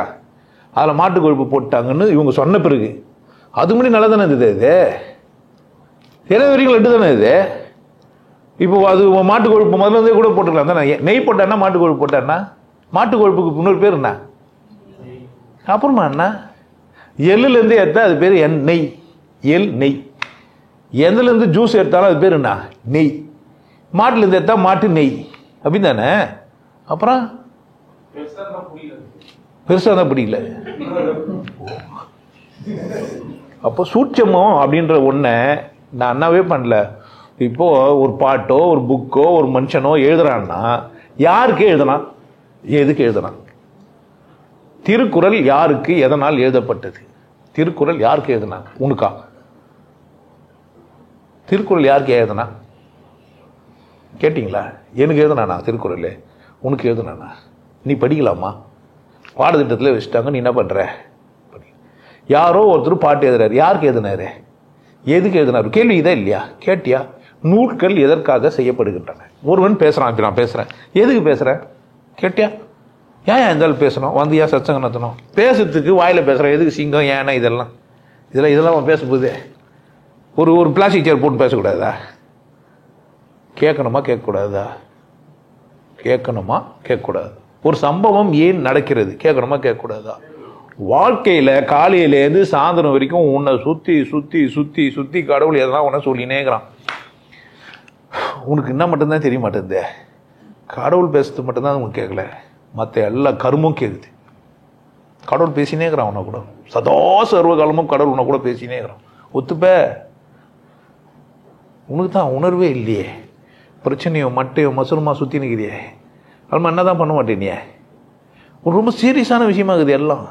அதில் மாட்டு கொழுப்பு போட்டாங்கன்னு இவங்க சொன்ன பிறகு அது முன்னாடி நல்லா தானே இருந்தது. இது இறைவரிகள் எட்டு தானே இது. இப்போ அது மாட்டு கொழுப்பு முதல்ல இருந்தே கூட போட்டுக்கலாம் தானே. நெய் போட்டான்னா மாட்டு கொழுப்பு போட்டான்னா, மாட்டு கொழுப்புக்கு இன்னொரு பேர் என்ன? அப்புறமா என்ன? எள்ளுலேருந்து எடுத்தா அது பேர் நெய், எள் நெய். எதுலேருந்து ஜூஸ் எடுத்தாலும் அது பேர் என்ன? நெய். மாட்டுலேருந்து எடுத்தா மாட்டு நெய், அப்படி தானே. அப்புறம் பெருசாக தான் பிடிக்கல. அப்போ சூட்சமம் அப்படின்ற ஒன்றை நான் என்னவே பண்ணல. இப்போ ஒரு பாட்டோ ஒரு புக்கோ ஒரு மனுஷனோ எழுதுறான்னா யாருக்கு எழுதலாம், எதுக்கு எழுதலாம்? திருக்குறள் யாருக்கு எதனால் எழுதப்பட்டது? திருக்குறள் யாருக்கு எழுதுனா? உனக்கா? திருக்குறள் யாருக்கு எழுதுனா கேட்டீங்களா? எனக்கு எழுதுனானா திருக்குறள்? உனக்கு எழுதுனானா? நீ படிக்கலாமா? பாடத்திட்டத்தில் வச்சுட்டாங்க, நீ என்ன பண்ற? யாரோ ஒருத்தர் பாட்டு எழுதுறாரு, யாருக்கு எழுதினாரு, எதுக்கு எழுதினாரு? கேள்வி இதா இல்லையா? கேட்டியா? நூல்கள் எதற்காக செய்யப்படுகின்றன? ஒருவன் பேசுறான், இப்ப நான் பேசுறேன், எதுக்கு பேசுறேன் கேட்டியா? ஏன் இருந்தாலும் பேசணும்? வந்து ஏன் சத்சங்கம் நடத்தணும்? பேசுறதுக்கு வாயில பேசுறேன், எதுக்கு சிங்கம் ஏன்னா இதெல்லாம் இதெல்லாம் பேசும்போது ஒரு பிளாஸ்டிக் சேர் போட்டு பேசக்கூடாதா? கேட்கணுமா கேட்கக்கூடாதா? கேட்கணுமா கேட்கக்கூடாது? ஒரு சம்பவம் ஏன் நடக்கிறது, கேட்கணுமா கேட்கக்கூடாதா? வாழ்க்கையில் காலையிலேருந்து சாயந்தரம் வரைக்கும் உன்னை சுற்றி சுற்றி சுற்றி சுற்றி கடவுள் எதனா உன்னை சொல்லினேங்கிறான். உனக்கு என்ன மட்டும்தான் தெரிய மாட்டேங்குது, கடவுள் பேசுறது மட்டும்தான் உனக்கு கேட்கல, மற்ற எல்லா கருமும் கேட்குது. கடவுள் பேசினேங்கிறான் உன்னை கூட, சதா சர்வ காலமும் கடவுள் உன்னை கூட பேசினேங்கிறான். ஒத்துப்ப? உனக்கு தான் உணர்வே இல்லையே, பிரச்சனையோ மட்டையோ மசூரமாக சுற்றி நிற்கிறியே, அது என்ன தான் பண்ண மாட்டேனியே. ஒரு ரொம்ப சீரியஸான விஷயமா இருக்குது, எல்லாம்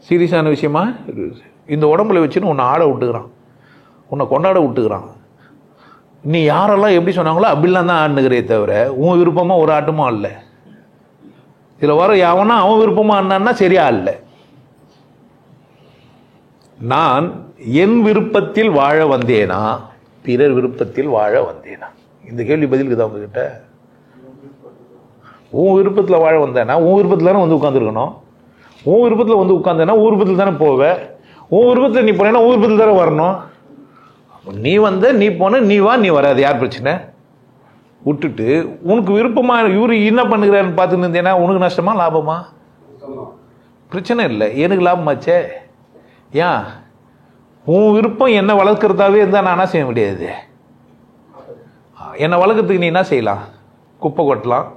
சீரியஸான விஷயமா இருக்குது. இந்த உடம்புல வச்சுன்னு உன்னை ஆட விட்டுக்கிறான், உன்னை கொண்டாட விட்டுக்கிறான். நீ யாரெல்லாம் எப்படி சொன்னாங்களோ அப்படிலாம் தான் ஆடுனுக்கிறே தவிர உன் விருப்பமாக ஒரு ஆட்டமும் இல்லை. இதில் வர எவனா அவன் விருப்பமாக ஆடினான்னா சரியா இல்லை. நான் என் விருப்பத்தில் வாழ வந்தேனா பிறர் விருப்பத்தில் வாழ வந்தேனா? இந்த கேள்வி பதிலுக்கு தான் உங்ககிட்ட. உன் விருப்பத்தில் வாழ வந்தேனா உன் விருப்பத்தில் தானே வந்து உட்காந்துருக்கணும். உன் விருப்பத்தில் வந்து உட்காந்தேன்னா உன் விருப்பத்தில் தானே போவேன். உன் விருப்பத்தில் நீ போனேன்னா உன் விருப்பத்தில் தானே வரணும். நீ வந்த நீ போன நீ வா நீ வராது, யார் பிரச்சனை? விட்டுட்டு உனக்கு விருப்பமாக இவரு என்ன பண்ணுகிறாருன்னு பார்த்துன்னு இருந்தேன்னா உனக்கு நஷ்டமா லாபமா? பிரச்சனை இல்லை, எனக்கு லாபமாச்சே. ஏன் உன் விருப்பம் என்னை வளர்க்குறதாவே இருந்தால் நான் என்ன செய்ய முடியாது? என்னை வளர்க்குறதுக்கு நீ என்ன செய்யலாம்? குப்பை கொட்டலாம்,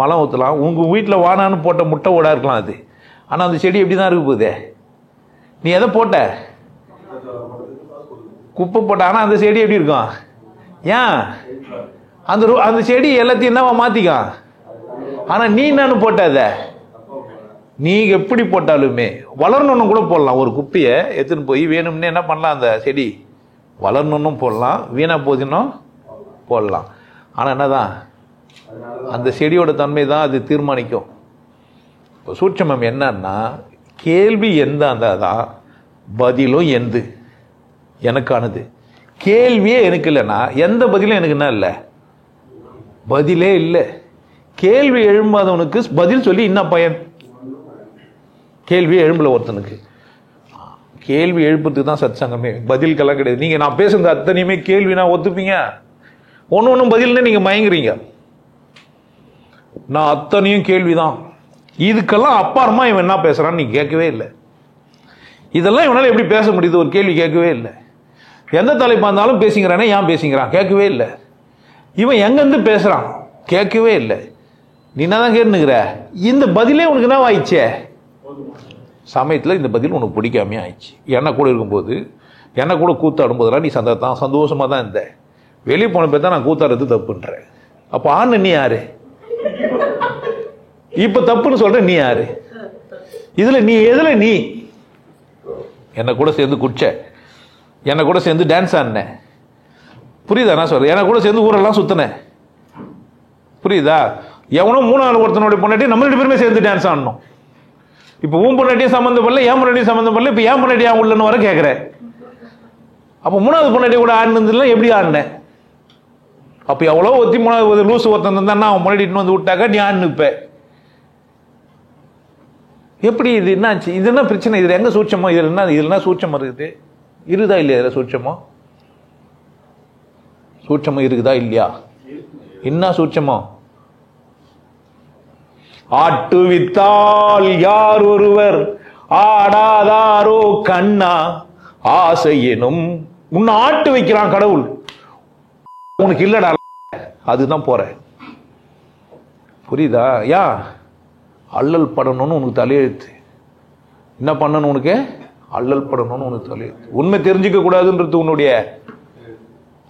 மலம் ஊற்றலாம், உங்கள் வீட்டில் வானான்னு போட்ட முட்டை ஓடா இருக்கலாம் அது. ஆனால் அந்த செடி எப்படி தான் இருக்க போகுது? நீ எதை போட்ட? குப்பை போட்ட. ஆனால் அந்த செடி எப்படி இருக்கும்? ஏன் அந்த செடி எல்லாத்தையும் என்னவா மாற்றிக்கான். ஆனால் நீ என்னன்னு போட்ட? அதை நீ எப்படி போட்டாலுமே வளரணுன்னு கூட போடலாம். ஒரு குப்பையை எடுத்துன்னு போய் வேணும்னு என்ன பண்ணலாம், அந்த செடி வளரணுன்னு போடலாம், வீணா போதினும் போடலாம். ஆனால் என்னதான் அந்த செடியோட தன்மை தான் அது தீர்மானிக்கும். இப்போ சூட்சமம் என்னன்னா, கேள்வி எந்த தான் பதிலும் எந்து எனக்கானது. கேள்வியே எனக்கு இல்லைன்னா எந்த பதிலும் எனக்கு என்ன இல்லை, பதிலே இல்லை. கேள்வி எழும்பாதவனுக்கு பதில் சொல்லி என்ன பயன்? கேள்வி எழும்பல ஒருத்தனுக்கு. கேள்வி எழுப்புறதுக்கு தான் சத் சங்கமே, பதிலுக்கெல்லாம் கிடையாது. நீங்கள் நான் பேசுறது அத்தனையுமே கேள்வி, நான் ஒத்துப்பீங்க. ஒன்றும் பதில்னு நீங்கள் மயங்குறீங்க. நான் அத்தனையும் கேள்விதான். இதுக்கெல்லாம் அப்பாறமா இவன் என்ன பேசுறான்னு நீ கேட்கவே இல்லை. இதெல்லாம் இவனால எப்படி பேச முடியுது? ஒரு கேள்வி கேட்கவே இல்லை. எந்த தலைப்பா இருந்தாலும் பேசிக்கிறானே, ஏன் பேசிக்கிறான்? கேட்கவே இல்லை. இவன் எங்கேருந்து பேசுறான்? கேட்கவே இல்லை. நீ என்னதான் கேட்டுக்கிற? இந்த பதிலே உனக்கு என்ன ஆயிடுச்சே? சமயத்தில் இந்த பதில் உனக்கு பிடிக்காமே ஆயிடுச்சு. என்ன கூட இருக்கும்போது, என்ன கூட கூத்தாடும் போதெல்லாம் நீ சந்தோஷமா தான் இருந்த. வெளியே போன பேர் தான் நான் கூத்தாடுறது தப்புன்றேன். அப்போ ஆண் நீ யாரு? இப்ப தப்புன்னு சொல்ற நீ யாரு? இதுல நீ எதுல? நீ என்ன கூட சேர்ந்து குடிச்ச, என்ன கூட சேர்ந்து டான்ஸ் ஆடின, புரியுதா நான் சொல்றேன்? என்ன கூட சேர்ந்து ஊரெல்லாம் சுத்தின, புரியுதா? எவனோ மூணாவது ஒருத்தனுடைய பொண்டாட்டி நம்ம 2 பேருமே சேர்ந்து டான்ஸ் ஆடணும். இப்ப உன் பொண்டாட்டியும் சம்மந்தம் பண்ணல, என் பொண்டாட்டியும் சம்மந்தம் பண்ணல. இப்ப என் பொண்டாட்டி ஏன் உள்ளன்னு வர கேட்கிறேன். அப்ப மூணாவது பொண்டாட்டி கூட ஆடினதுல எப்படி ஆடினேன்? அப்ப எவ்வளோ ஒத்தி மூணாவது லூசு ஒருத்தன் இருந்தா அவன் பொண்டாட்டின்னு வந்து விட்டாக்க நீ ஆடினு. இப்ப எப்படி இது என்னாச்சு? இது என்ன பிரச்சனை? இதுல எங்க சூட்சமோ? இதுல என்ன சூட்சம் இருக்குது? இருக்குதா இல்லையா? இதுல சூட்சமோ இருக்குதா இல்லையா? என்ன சூட்சமோ? ஆட்டு வித்தால் யார் ஒருவர் ஆடாதாரோ கண்ணா ஆசை எனும். உன்னை ஆட்டு வைக்கிறான் கடவுள், உனக்கு இல்லடா, அதுதான் போற. புரியுதா? யா அல்லல் படணும்னு உனக்கு தலையெழுத்து. என்ன பண்ணணும் உனக்கு? அல்லல் படணும்னு உனக்கு தலையெழுத்து. உண்மை தெரிஞ்சுக்க கூடாதுன்றது உன்னுடைய.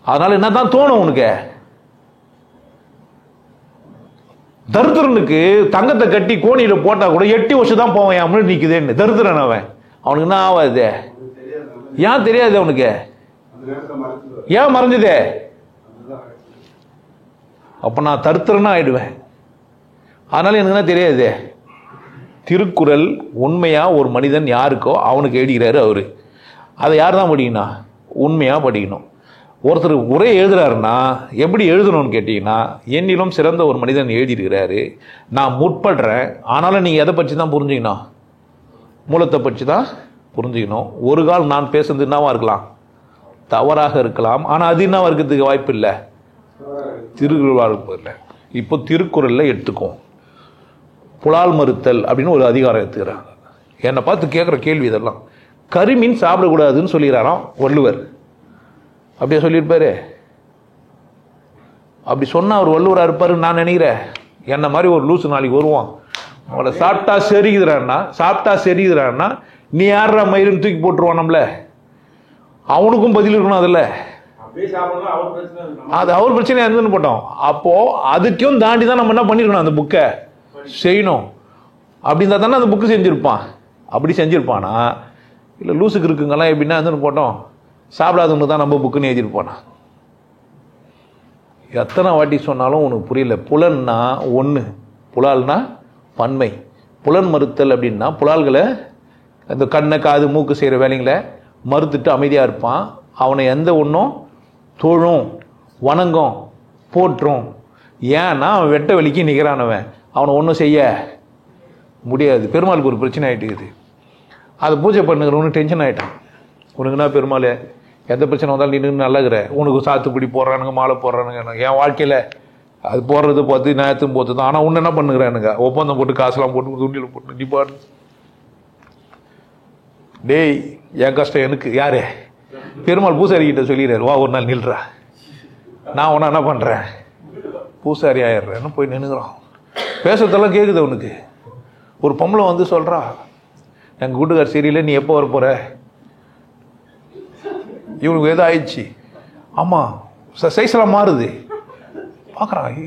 அதனால என்னதான் தோணும் உனக்கு? தரித்திரனுக்கு தங்கத்தை கட்டி கோணியில போட்டா கூட 8 வருஷம் தான் போவான். என் முன்னாடி நிக்குதேன்னு தரித்திரன் அவன். அவனுக்கு என்ன ஆகாது? ஏன் தெரியாது அவனுக்கு? ஏன் மறைஞ்சதே? அப்ப நான் தரித்திரனா ஆயிடுவேன். அதனால எனக்கு என்ன தெரியாது? திருக்குறள் உண்மையா ஒரு மனிதன் யாருக்கோ அவனுக்கு எழுதுகிறாரு அவரு. அதை யார் தான் படிக்கணும்? உண்மையா படிக்கணும். ஒருத்தர் உரை எழுதுறாருன்னா எப்படி எழுதணும்னு கேட்டீங்கன்னா, என்னிலும் சிறந்த ஒரு மனிதன் எழுதியிருக்கிறாரு, நான் முற்படுறேன். ஆனாலும் நீங்க எதை பற்றி தான் புரிஞ்சுக்கணும்? மூலத்தை பற்றி தான் புரிஞ்சுக்கணும். ஒரு கால் நான் பேசுறது என்னவா இருக்கலாம்? தவறாக இருக்கலாம். ஆனா அது என்னவா இருக்கிறதுக்கு வாய்ப்பு இல்லை, திருக்குறள். இப்போ திருக்குறளில் எடுத்துக்கோ, புலால் மறுத்தல் அப்படின்னு ஒரு அதிகாரம் எடுத்துக்கிறாங்க. என்னை பார்த்து கேட்குற கேள்வி இதெல்லாம். கரிமீன் சாப்பிடக்கூடாதுன்னு சொல்லிடுறாராம் வள்ளுவர். அப்படியே சொல்லியிருப்பாரு? அப்படி சொன்னால் அவர் வள்ளுவராக இருப்பாருன்னு நான் நினைக்கிறேன். என்ன மாதிரி ஒரு லூசு நாளைக்கு வருவான், அவளை சாப்பிட்டா செரிகிறான்னா நீ யாரா மயிருன்னு தூக்கி போட்டுருவான் நம்மள. அவனுக்கும் பதில் இருக்கணும். அதில் அது அவர் பிரச்சனையா இருந்துன்னு போட்டோம். அப்போ அதுக்கும் தாண்டி தான் நம்ம என்ன பண்ணிருக்கணும், அந்த புக்கை செய்யணும். அப்படின்னா தானே அந்த புக்கு செஞ்சிருப்பான். அப்படி செஞ்சிருப்பானா இல்லை லூசுக்கு இருக்குங்கெல்லாம் எப்படின்னா இருந்துன்னு போட்டோம், சாப்பிடாதவனு தான் நம்ம புக்குன்னு எழுதியிருப்பானா? எத்தனை வாட்டி சொன்னாலும் உனக்கு புரியல. புலன்னா ஒன்று, புலால்னா பன்மை. புலன் மறுத்தல் அப்படின்னா புலால்களை, இந்த கண்ணை காது மூக்கு செய்கிற வேலைங்களை மறுத்துட்டு அமைதியாக இருப்பான். அவனை எந்த ஒன்றும் தொழும் வணங்கும் போற்றும். ஏன்னா அவன் வெட்ட வெளிக்கு நிற்கிறானவன், அவனை ஒன்றும் செய்ய முடியாது. பெருமாளுக்கு ஒரு பிரச்சனை ஆகிட்டு இருக்குது. அதை பூஜை பண்ணுகிறவனு டென்ஷன் ஆகிட்டான். உனக்குன்னா பெருமாள் எந்த பிரச்சனை வந்தாலும் நின்று நல்லாகிற, உனக்கு சாத்துப்பிடி போடுறானுங்க, மாலை போடுறானுங்க. என் வாழ்க்கையில் அது போடுறது பார்த்து நேரத்தும் போத்து தான். ஆனால் ஒன்று என்ன பண்ணுகிறானுங்க, ஒப்பந்தம் போட்டு காசுலாம் போட்டு துண்டியில் போட்டு நிப்பாடு. டேய் என் கஷ்டம் எனக்கு யாரு? பெருமாள் பூசாரிக்கிட்ட சொல்லிடுறாரு, வா ஒரு நாள் நில்றா, நான் உன்ன என்ன பண்ணுறேன், பூசாரி ஆயிடுறேன்னு போய் நின்றுக்கிறான். பேசுறதெல்லாம் கேட்குது அவனுக்கு. ஒரு பொம்பளை வந்து சொல்கிறா, எங்கள் வீட்டுக்கார் சரியில்லை, நீ எப்போ வர போகிற? இவனுக்கு எதோ ஆயிடுச்சு. ஆமாம் சைஸ்லாம் மாறுது. பார்க்குறான்,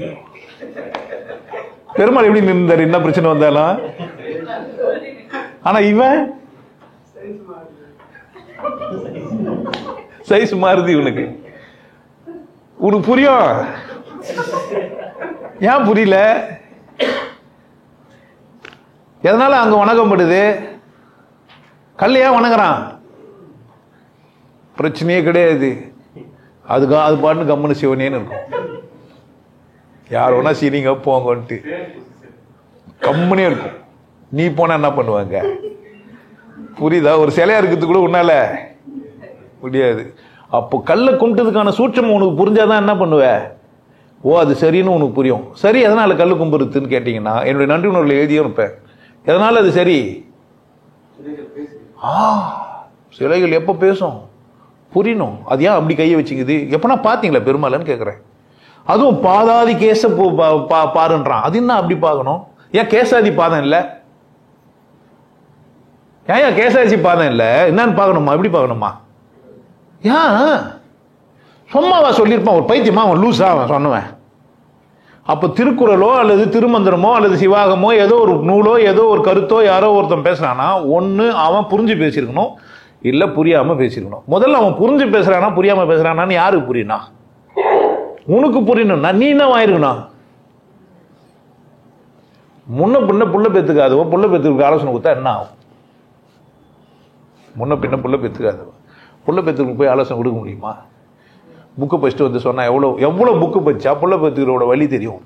பெருமாள் எப்படி நின்றார், என்ன பிரச்சனை வந்தாலும். ஆனால் இவன் சைஸ் மாறுது இவனுக்கு. உனக்கு புரியும்? ஏன் புரியல? எதனால அங்க வணக்கப்படுது? கல் ஏன் வணங்குறான்? பிரச்சனையே கிடையாது. அது பாட்டு கம்முன்னு சிவனேன்னு இருக்கும். யார் வேணா சீனிங்க போங்கன்ட்டு கம்முனே இருக்கும். நீ போனா என்ன பண்ணுவாங்க? புரியுதா? ஒரு சிலையா இருக்கிறது கூட உன்னால முடியாது. அப்போ கல்லை கும்பிட்டதுக்கான சூட்சம் உனக்கு புரிஞ்சாதான் என்ன பண்ணுவ? ஓ அது சரின்னு உனக்கு புரியும். சரி எதனால கல்லு கும்பிடுறதுன்னு கேட்டீங்கன்னா, என்னுடைய நன்றி உணர்வுல எழுதியும் இருப்பேன். எதனால அது சரி? சிலைகள் எப்ப பேசும் புரியணும். அது ஏன் அப்படி கையை வச்சுக்குது? எப்பனா பாத்தீங்களா பெருமாள்னு கேட்கிறேன். அதுவும் பாதாதி கேச பாருன்றான். அது என்ன அப்படி பார்க்கணும்? ஏன் கேசாதி பாதம் இல்லை? ஏன் கேசாதி பாதம் இல்லை? என்னன்னு பார்க்கணுமா? எப்படி பார்க்கணுமா? ஏன் சும்மாவா சொல்லியிருப்பான்? ஒரு பைத்தியமா அவன் லூஸா அவன் சொன்னவன். அப்போ திருக்குறளோ அல்லது திருமந்திரமோ அல்லது சிவாகமோ ஏதோ ஒரு நூலோ ஏதோ ஒரு கருத்தோ யாரோ ஒருத்தன் பேசுறானா, ஒன்று அவன் புரிஞ்சு பேசியிருக்கணும், இல்லை புரியாம பேசியிருக்கணும். முதல்ல அவன் புரிஞ்சு பேசுறானா புரியாம பேசுறானான்னு யாருக்கு புரியணும்? உனக்கு புரியணும்னா நீ என்ன ஆயிருக்கணும்? முன்ன பின்ன புள்ள பெத்துக்காதவோ புள்ள பெத்துக்கு ஆலோசனை கொடுத்தா என்ன ஆகும்? முன்ன பின்ன புள்ள பெத்துக்காதவோ புள்ள பெத்துக்கு போய் ஆலோசனை கொடுக்க முடியுமா? புக்கு படிச்சுட்டு வந்து சொன்னா எவ்வளோ புக்கு படிச்சா புள்ள பெத்துக்கிறோட வழி தெரியும்.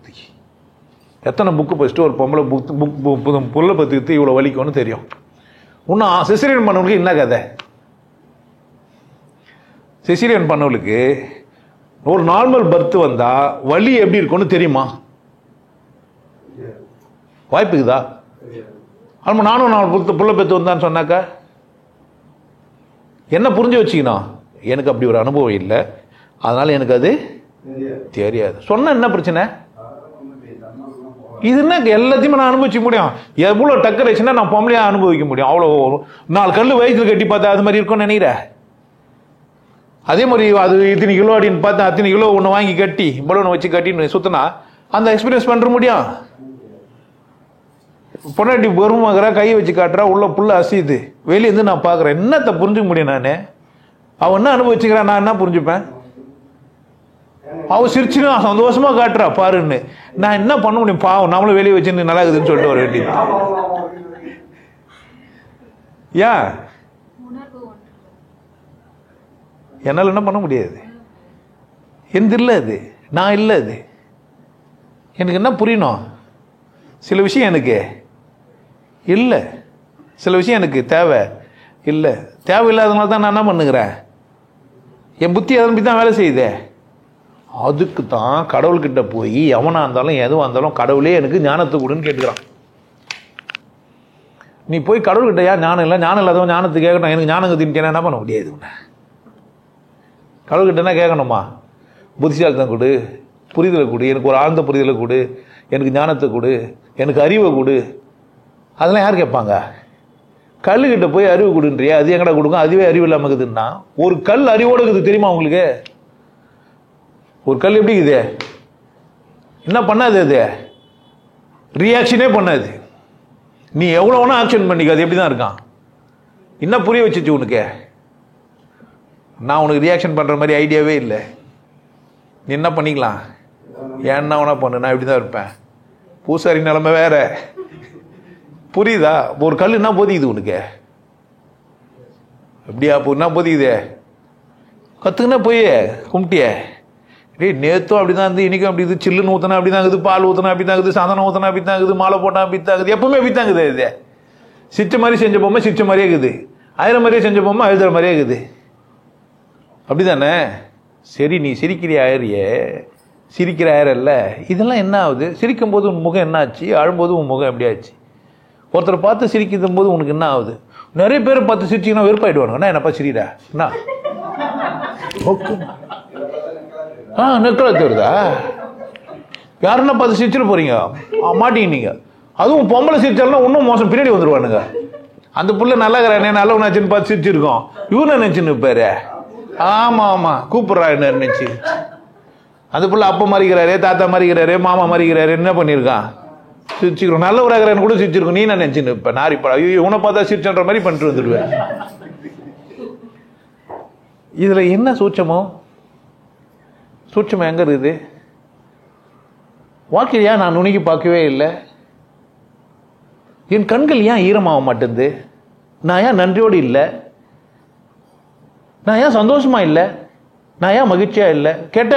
எத்தனை புக்கு படிச்சுட்டு ஒரு பொம்பளை புள்ள பெத்துக்கிறது இவ்வளோ வலிக்கும்னு தெரியும். இன்னும் சிசரியன் பண்ணவங்களுக்கு என்ன கதை? சிசரியன் பண்ணவங்களுக்கு ஒரு நார்மல் பர்த் வந்தா வலி எப்படி இருக்கும்னு தெரியுமா? வாய்ப்புக்குதா? ஆமா, நானும் நான் புள்ள பெத்து வந்தான்னு சொன்னாக்கா என்ன புரிஞ்சு வச்சுக்கணும்? எனக்கு அப்படி ஒரு அனுபவம் இல்லை, அதனால எனக்கு அது தெரியாது. சொன்ன என்ன பிரச்சனை? இது என்ன எல்லாத்தையுமே நான் அனுபவிக்க முடியும்? எவ்வளவு டக்கரேஷனா நான் பொம்பளையா அனுபவிக்க முடியும்? அவ்வளோ 4 கல்லு வயிற்றுல கட்டி பார்த்தா அது மாதிரி இருக்கும்னு நினைக்கிற? அதே மாதிரி அது இத்தனை கிலோ அப்படின்னு பார்த்தா அத்தனை கிலோ ஒன்று வாங்கி கட்டி பலூனை வச்சு கட்டின்னு சுத்தினா அந்த எக்ஸ்பீரியன்ஸ் பண்ற முடியும்? பொன்னாட்டி பெருமாகிற கையை வச்சு காட்டுறா, உள்ள புள்ள அசியுது, வெளியேருந்து நான் பார்க்குறேன். என்னத்தை புரிஞ்சுக்க முடியும்? நான் அவன் என்ன அனுபவிச்சுக்கிறான், நான் என்ன புரிஞ்சுப்பேன்? அவ சிரிச்சுன்னு சந்தோஷமா காட்டுறா பாருன்னு, நான் என்ன பண்ண முடியும்? பாவம், நம்மளும் வெளியே வச்சு நல்லா இருக்குதுன்னு சொல்லிட்டு வர வேண்டியது. ஏன் என்னால் என்ன பண்ண முடியாது? எந்த இல்லை அது, நான் இல்லை அது. எனக்கு என்ன புரியணும்? சில விஷயம் எனக்கு இல்லை, சில விஷயம் எனக்கு தேவை இல்லை. தேவையில்லாதனால தான் நான் என்ன பண்ணுகிறேன்? என் புத்தி அதை நம்பி தான் வேலை செய்யுதே. அதுக்கு தான் கடவுள்கிட்ட போய் எவனா இருந்தாலும் எதுவாக இருந்தாலும் கடவுளே எனக்கு ஞானத்தை கொடுன்னு கேட்டுக்கிறான். நீ போய் கடவுள்கிட்ட யார் ஞானம் இல்லை, ஞானம் இல்லாதவன் ஞானத்தை கேட்கணும், எனக்கு ஞானம் தின்ட்டேன்னா என்ன பண்ண முடியாது? கடவுள்கிட்ட என்ன கேட்கணுமா? புத்திசாலித்தம் கொடு, புரிதலை கொடு, எனக்கு ஒரு ஆழ்ந்த புரிதலை கொடு, எனக்கு ஞானத்தை கொடு, எனக்கு அறிவை கொடு. அதெல்லாம் யார் கேட்பாங்க? கல்லுக்கிட்ட போய் அறிவு கொடுன்றியா, அது எங்கடா கொடுக்கும், அதுவே அறிவு இல்லாமல் இருக்குதுன்னா. ஒரு கல் அறிவோடு இருக்குது தெரியுமா உங்களுக்கு? ஒரு கல் எப்படி இருக்குது? என்ன பண்ணாது? அது ரியாக்ஷனே பண்ணாது. நீ எவ்வளோ வேணா ஆக்ஷன் பண்ணிக்க, அது எப்படி தான் இருக்கான். என்ன புரிய வச்சிச்சு உனக்கு? நான் உனக்கு ரியாக்ஷன் பண்ணுற மாதிரி ஐடியாவே இல்லை. நீ என்ன பண்ணிக்கலாம், என்ன வேணா பண்ணு, நான் இப்படி தான் இருப்பேன். பூசாரி நிலைமை வேற. புரியுதா? ஒரு கல் என்ன போதிக்குது உனக்கு? எப்படியா என்ன போதிக்குது? கத்துக்குன்னா போய் கும்பிட்டிய நேத்தும் அப்படிதான் இருந்து, இன்னைக்கும் அப்படி இது, சில்லுன்னு ஊத்தினா அப்படிதான் இருக்குது, பால் ஊத்தினா அப்படிதான் இருக்குது, சந்தனம் ஊத்தினா அப்படிதான் இருக்குது, மாலை போட்டா அப்படித்தான் இருக்குது, எப்பவுமே அப்படித்தான் இருக்குது. இது சிச்ச மாதிரி செஞ்ச பொம்மை சிச்ச மாதிரியே இருக்குது, ஆயிர மாதிரியே செஞ்ச பொம்மை அழுதுற மாதிரியே இருக்குது. அப்படிதானே? சரி, நீ சிரிக்கிற ஆயிரியே, சிரிக்கிற ஆயிரல்ல, இதெல்லாம் என்ன ஆகுது? சிரிக்கும் போது உன் முகம் என்ன ஆச்சு, அழும்போது உன் முகம் எப்படி ஆச்சு? ஒருத்தரை பார்த்து சிரிக்கும் போது உனக்கு என்ன ஆகுது? நிறைய பேர் பார்த்து சிரிச்சிங்கன்னா வெறுப்பாயிடுவானுங்க. என்னப்பா சிரிடா, என்ன ஓகே நெற்களத்து வருதா? யாருன்னா பார்த்து சிரிச்சுட்டு போறீங்க, மாட்டீங்க. அதுவும் பொம்பளை சிரிச்சாலும் இன்னும் மோசம், பின்னாடி வந்துருவானுங்க. அந்த புள்ள நல்லா இருக்கிறானே, நல்லவனாச்சுன்னு பார்த்து சிரிச்சிருக்கோம், இவனு நினைச்சுன்னு பேரு. ஆமா ஆமா கூப்பிடுறா என்ன நினைச்சு. அந்த புள்ள அப்பா மறிக்கிறாரு, தாத்தா மறிக்கிறாரு, மாமா மறிக்கிறாரு, என்ன பண்ணிருக்கான்? சிரிச்சுக்கிறோம். நல்லவராகிறான்னு கூட சிரிச்சிருக்கோம். நீ என்ன நினைச்சுன்னு இப்ப நாரிப்பா, ஐயோ உன பார்த்தா சிரிச்சன்ற மாதிரி பண்ணிட்டு வந்துடுவேன். இதுல என்ன சூட்சமோ? சூட்சம் எங்க இருக்குது? வாழ்க்கையில் ஏன் நான் நுணுகி பார்க்கவே இல்லை? என் கண்கள் ஏன் ஈரமாக மாட்டேங்குது? நான் ஏன் நன்றியோடு இல்லை? நான் ஏன் சந்தோஷமா இல்லை? நான் ஏன் மகிழ்ச்சியா இல்லை? கேட்ட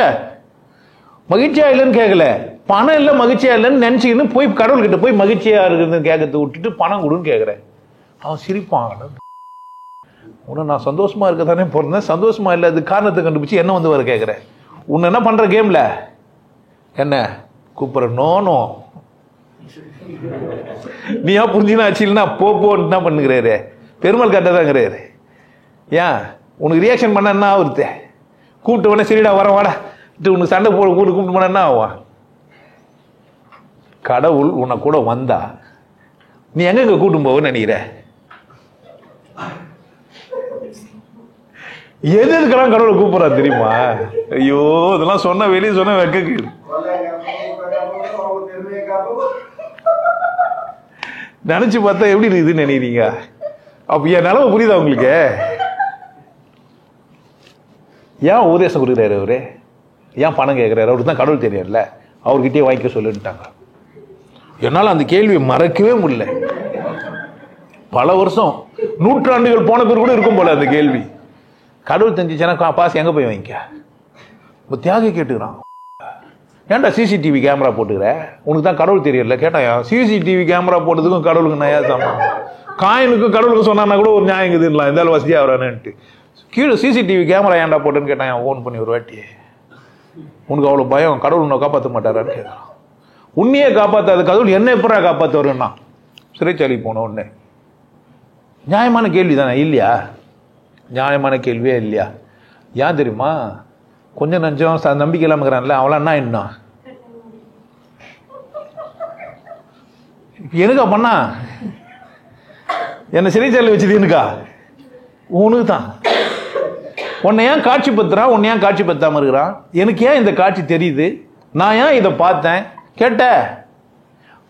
மகிழ்ச்சியா இல்லைன்னு கேட்கல, பணம் இல்லை மகிழ்ச்சியா இல்லைன்னு நினைச்சுக்கின்னு போய் கடவுள்கிட்ட போய் மகிழ்ச்சியா இருக்குதுன்னு கேட்கறத விட்டுட்டு பணம் கொடுன்னு கேட்கிறேன். அவன் சிரிப்பான். உன்னை நான் சந்தோஷமா இருக்க தானே பிறந்தேன், சந்தோஷமா இல்லை, அது காரணத்தை கண்டுபிடிச்சு என்ன வந்து வர கேட்கிறேன். உன்னை என்ன பண்ற கேம்ல என்ன கூப்பிடுற நோனோ? நீ ஏன் புரிஞ்சுனா ஆச்சு இல்லைன்னா போன்னு என்ன பண்ணுகிறாரு? பெருமாள் கட்டதாங்கிறாரு. ஏன் உனக்கு ரியாக்ஷன் பண்ண என்ன ஆகுது? கூப்பிட்டு உடனே சரிடா வர வாடா உனக்கு சண்டை போட கூப்பிட்டு போன என்ன ஆகும்? கடவுள் உன்னை கூட வந்தா நீ எங்க கூட்டும் போவன்னு நினைக்கிற? எதுக்கெல்லாம் கடவுளை கூப்பிடுறா தெரியுமா? ஐயோ இதெல்லாம் சொன்ன வெளியே சொன்ன வெக்க நினைச்சு பார்த்தா எப்படி இருக்குதுன்னு நினைக்கிறீங்க? அப்ப என் நிலவை புரியுதா உங்களுக்கு? ஏன் உபதேசம் கொடுக்குறாரு அவரு? ஏன் பணம் கேட்கிறாரு? அவருக்கு தான் கடவுள் தெரியல, அவர்கிட்டயே வாங்கிக்க சொல்லிட்டாங்க. என்னால அந்த கேள்வியை மறக்கவே முடியல. பல வருஷம் நூற்றாண்டுகள் போன பேர் கூட இருக்கும் போல அந்த கேள்வி. கடவுள் தெரிஞ்சிச்சுன்னா பாஸ் எங்க போய் வாங்கிக்க? இப்போ தியாகி கேட்டுக்கிறான், ஏன்டா சிசிடிவி கேமரா போட்டுக்கிற? உனக்கு தான் கடவுள் தெரியல கேட்டாயா? சிசிடிவி கேமரா போட்டதுக்கும் கடவுளுக்கு நயா சாமான், காயினுக்கும் கடவுளுக்கு சொன்னா கூட ஒரு நியாயம் இருக்குதுலாம், இருந்தாலும் வசதியா வரானுன்ட்டு கீழே சிசிடிவி கேமரா ஏன்டா போட்டுன்னு கேட்டான். ஓன் பண்ணி ஒரு வாட்டி, உனக்கு அவ்வளவு பயம், கடவுள் உன்னை காப்பாற்ற மாட்டாரான்னு கேட்கறான். உன்னையே காப்பாற்றாத கடவுள் என்ன எப்படா காப்பாற்ற வருன்னா? சிறைச்சாலை போன உடனே. நியாயமான கேள்வி தானே இல்லையா? நியாயமான கேள்வியே இல்லையா? ஏன் தெரியுமா? கொஞ்சம் நஞ்சம் நம்பிக்கை இல்லாம இருக்கிறான்ல, அவளா என்ன இன்னும் எனக்கா பண்ணா? என்ன சிறைச்சாலை வச்சது எனக்கா? உனக்கு தான். உன்னை ஏன் காட்சி பத்துறான்? உன்னை ஏன் காட்சி பத்தாம இருக்கிறான்? எனக்கு ஏன் இந்த காட்சி தெரியுது? நான் ஏன் இதை பார்த்தேன்? கேட்ட